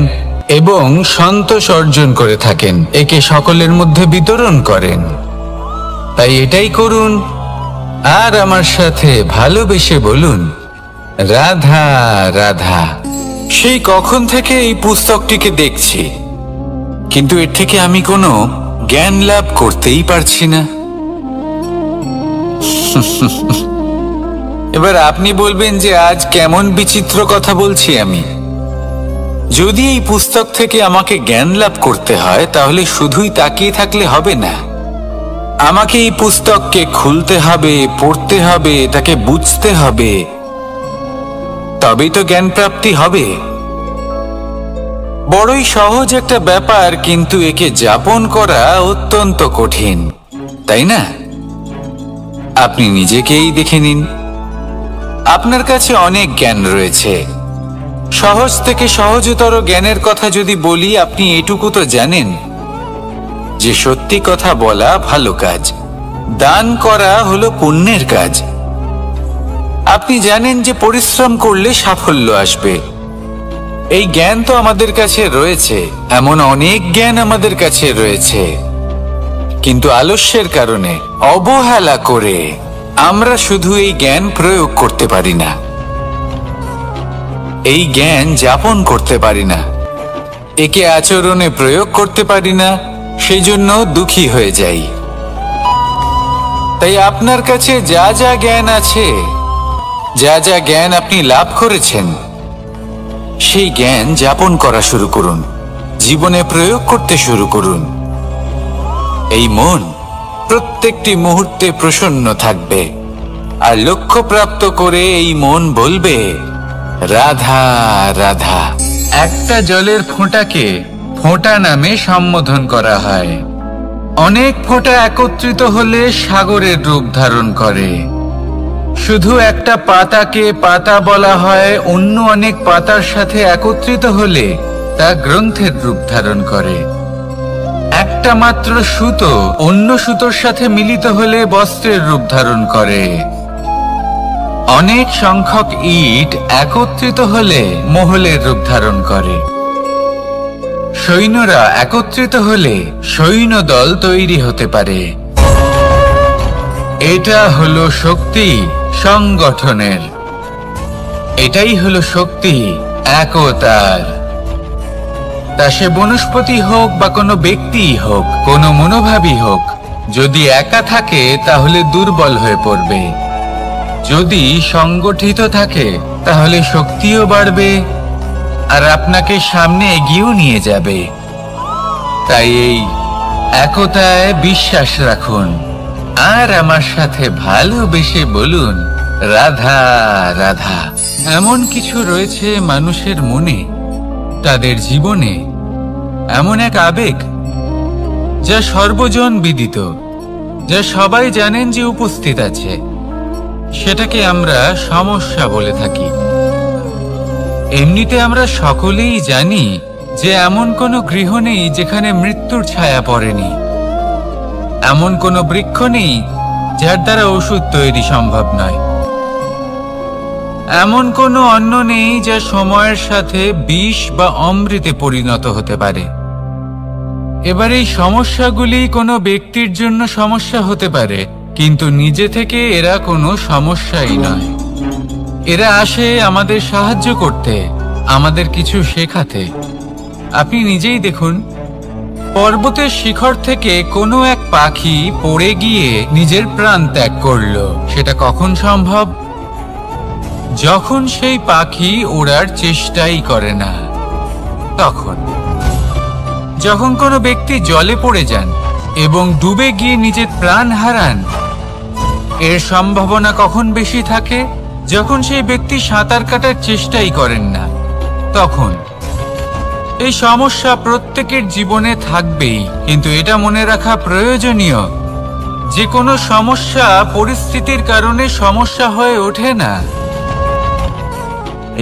এবং সন্তোষ অর্জন করে থাকেন, একে সকলের মধ্যে বিতরণ করেন। তাই এটাই করুন আর আমার সাথে ভালোবেসে বলুন রাধা রাধা। সেই কখন থেকে এই পুস্তকটিকে দেখছি, কিন্তু এর থেকে আমি কোনো জ্ঞান লাভ করতেই পারছি না। এবার আপনি বলবেন যে আজ কেমন বিচিত্র কথা বলছি আমি। যদি এই পুস্তক থেকে আমাকে জ্ঞান লাভ করতে হয় তাহলে শুধুই তাকিয়ে থাকলে হবে না। আমাকে এই পুস্তককে খুলতে হবে, পড়তে হবে, তাকে বুঝতে হবে, তবেই তো জ্ঞান প্রাপ্তি হবে। বড়ই সহজ একটা ব্যাপার, কিন্তু একে যাপন করা অত্যন্ত কঠিন, তাই না? আপনি নিজেকেই দেখে নিন। আপনার কাছে অনেক জ্ঞান রয়েছে। সহজ থেকে সহজতর জ্ঞানের কথা যদি বলি, আপনি এটুকু তো জানেন যে সত্যি কথা বলা ভালো কাজ, দান করা হলো পুণ্যের কাজ। আপনি জানেন যে পরিশ্রম করলে সাফল্য আসবে। এই জ্ঞান তো আমাদের কাছে রয়েছে, এমন অনেক জ্ঞান আমাদের কাছে রয়েছে, কিন্তু আলস্যের কারণে, অবহেলা করে আমরা শুধু এই জ্ঞান প্রয়োগ করতে পারি না, এই জ্ঞান যাপন করতে পারি না, একে আচরণে প্রয়োগ করতে পারি না, সেই জন্য দুঃখী হয়ে যাই। তাই আপনার কাছে যা যা জ্ঞান আছে, যা যা জ্ঞান আপনি লাভ করেছেন, সেই জ্ঞান যাপন করা শুরু করুন, জীবনে প্রয়োগ করতে শুরু করুন। এই মন প্রত্যেকটি মুহূর্তে প্রসন্ন থাকবে, আর লক্ষ্য প্রাপ্ত করে এই মন বলবে রাধা রাধা। একটা জলের ফোঁটাকে ফোঁটা নামে সম্বোধন করা হয়। অনেক ফোঁটা একত্রিত হলে সাগরের রূপ ধারণ করে। শুধু একটা পাতাকে পাতা বলা হয়, অন্য অনেক পাতার সাথে একত্রিত হলে তা গ্রন্থের রূপ ধারণ করে। একটা মাত্র সুতো অন্য সুতোর সাথে মিলিত হলে বস্ত্রের রূপ ধারণ করে। অনেক সংখ্যক ইট একত্রিত হলে মহলের রূপ ধারণ করে। সৈন্যরা একত্রিত হলে সৈন্যদল তৈরি হতে পারে। এটা হলো শক্তি সংগঠনের। এটাই হলো শক্তি একতার। তা সে বনস্পতি হোক বা কোনো ব্যক্তি হোক, কোনো মনোভাবই হোক, যদি একা থাকে তাহলে দুর্বল হয়ে পড়বে। যদি সংগঠিত থাকে তাহলে শক্তিও বাড়বে আর আপনাকে সামনে এগিয়েও নিয়ে যাবে। তাই এই একতায় বিশ্বাস রাখুন আর আমার সাথে ভালোবেসে বলুন রাধা রাধা। এমন কিছু রয়েছে মানুষের মনে, তাদের জীবনে এমন এক আবেগ যা সর্বজন বিদিত, যা সবাই জানেন যে উপস্থিত আছে। সেটাকে আমরা সমস্যা বলে থাকি। এমনিতে আমরা সকলেই জানি যে এমন কোনো গৃহ নেই যেখানে মৃত্যুর ছায়া পড়েনি। এমন কোনো বৃক্ষ নেই যার দ্বারা ওষুধ তৈরি সম্ভব নয়। এমন কোনো অন্ন নেই যা সময়ের সাথে বিষ বা অমৃতে পরিণত হতে পারে। এবার এই সমস্যাগুলি কোনো ব্যক্তির জন্য সমস্যা হতে পারে, কিন্তু নিজে থেকে এরা কোনো সমস্যাই নয়। এরা আসে আমাদের সাহায্য করতে, আমাদের কিছু শেখাতে। আপনি নিজেই দেখুন, পর্বতের শিখর থেকে কোনো এক পাখি পড়ে গিয়ে নিজের প্রাণ ত্যাগ করলো। সেটা কখন সম্ভব? যখন সেই পাখি ওড়ার চেষ্টাই করে না। তখন যখন কোনো ব্যক্তি জলে পড়ে যান এবং ডুবে গিয়ে নিজের প্রাণ হারান, এর সম্ভাবনা কখন বেশি থাকে? যখন সেই ব্যক্তি সাঁতার কাটার চেষ্টাই করেন না। তখন এই সমস্যা প্রত্যেকের জীবনে থাকবেই, কিন্তু এটা মনে রাখা প্রয়োজনীয় যে কোনো সমস্যা পরিস্থিতির কারণে সমস্যা হয়ে ওঠে না।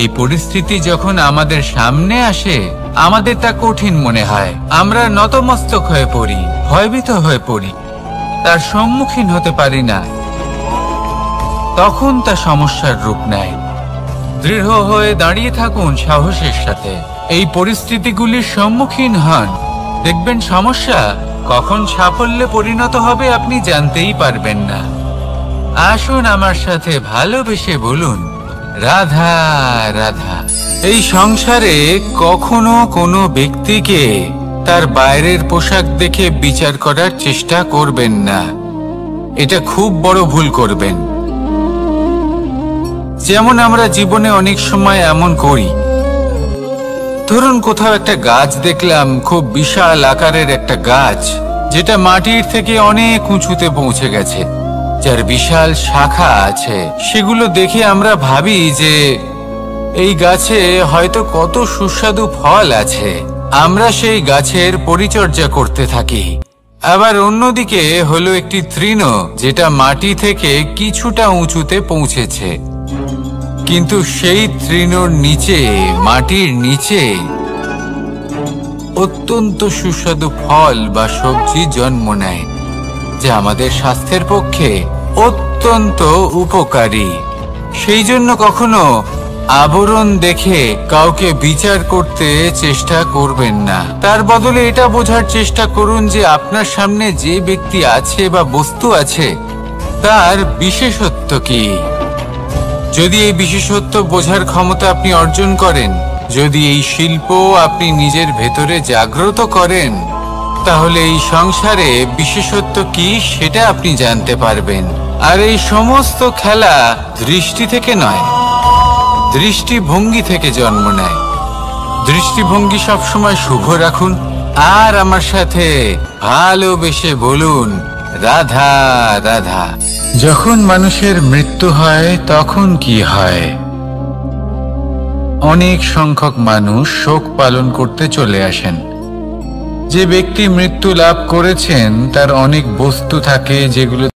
এই পরিস্থিতি যখন আমাদের সামনে আসে, আমাদের তা কঠিন মনে হয়। আমরা নতমস্তক হয়ে পড়ি, ভয়ভীত হয়ে পড়ি, তার সম্মুখীন হতে পারি না। তখন তা সমস্যার রূপ নেয়। দৃঢ় হয়ে দাঁড়িয়ে থাকুন সাহসের সাথে, এই পরিস্থিতিগুলির সম্মুখীন হন। দেখবেন সমস্যা কখন সাফল্যে পরিণত হবে আপনি জানতেই পারবেন না। আসুন আমার সাথে ভালোবেসে বলুন রাধা রাধা। এই সংসারে কখনো কোনো ব্যক্তিকে তার বাইরের পোশাক দেখে বিচার করার চেষ্টা করবেন না। এটা খুব বড় ভুল করবেন। যেমন আমরা জীবনে অনেক সময় এমন করি। ধরুন কোথাও একটা গাছ দেখলাম, খুব বিশাল আকারের একটা গাছ, যেটা মাটির থেকে অনেক উঁচুতে পৌঁছে গেছে, যার বিশাল শাখা আছে। সেগুলো দেখে আমরা ভাবি যে এই গাছে হয়তো কত সুস্বাদু ফল আছে। আমরা সেই গাছের পরিচর্যা করতে থাকি। আবার অন্যদিকে হলো একটি তৃণ, যেটা মাটি থেকে কিছুটা উঁচুতে পৌঁছেছে, কিন্তু সেই তৃণর নিচে, মাটির নিচে অত্যন্ত সুস্বাদু ফল বা সবজি জন্ম নেয়, যা আমাদের স্বাস্থ্যের পক্ষে অত্যন্ত উপকারী। সেই জন্য কখনো আবরণ দেখে কাউকে বিচার করতে চেষ্টা করবেন না। তার বদলে এটা বোঝার চেষ্টা করুন যে আপনার সামনে যে ব্যক্তি আছে বা বস্তু আছে, তার বিশেষত্ব কি। যদি এই বিশেষত্ব বোঝার ক্ষমতা আপনি অর্জন করেন, যদি এই শিল্প আপনি নিজের ভেতরে জাগ্রত করেন, তাহলে এই সংসারে বিশেষত্ব কি সেটা আপনি জানতে পারবেন। আর এই সমস্ত খেলা দৃষ্টি থেকে নয়, দৃষ্টিভঙ্গি থেকে জন্ম নেয়। দৃষ্টিভঙ্গি সবসময় শুভ রাখুন আর আমার সাথে ভালোবেসে বলুন রাধা রাধা। যখন মানুষের মৃত্যু হয় তখন কি হয়? অনেক সংখ্যক মানুষ শোক পালন করতে চলে আসেন, যে ব্যক্তি মৃত্যু লাভ করেছেন তার অনেক বস্তু থাকে যেগুলো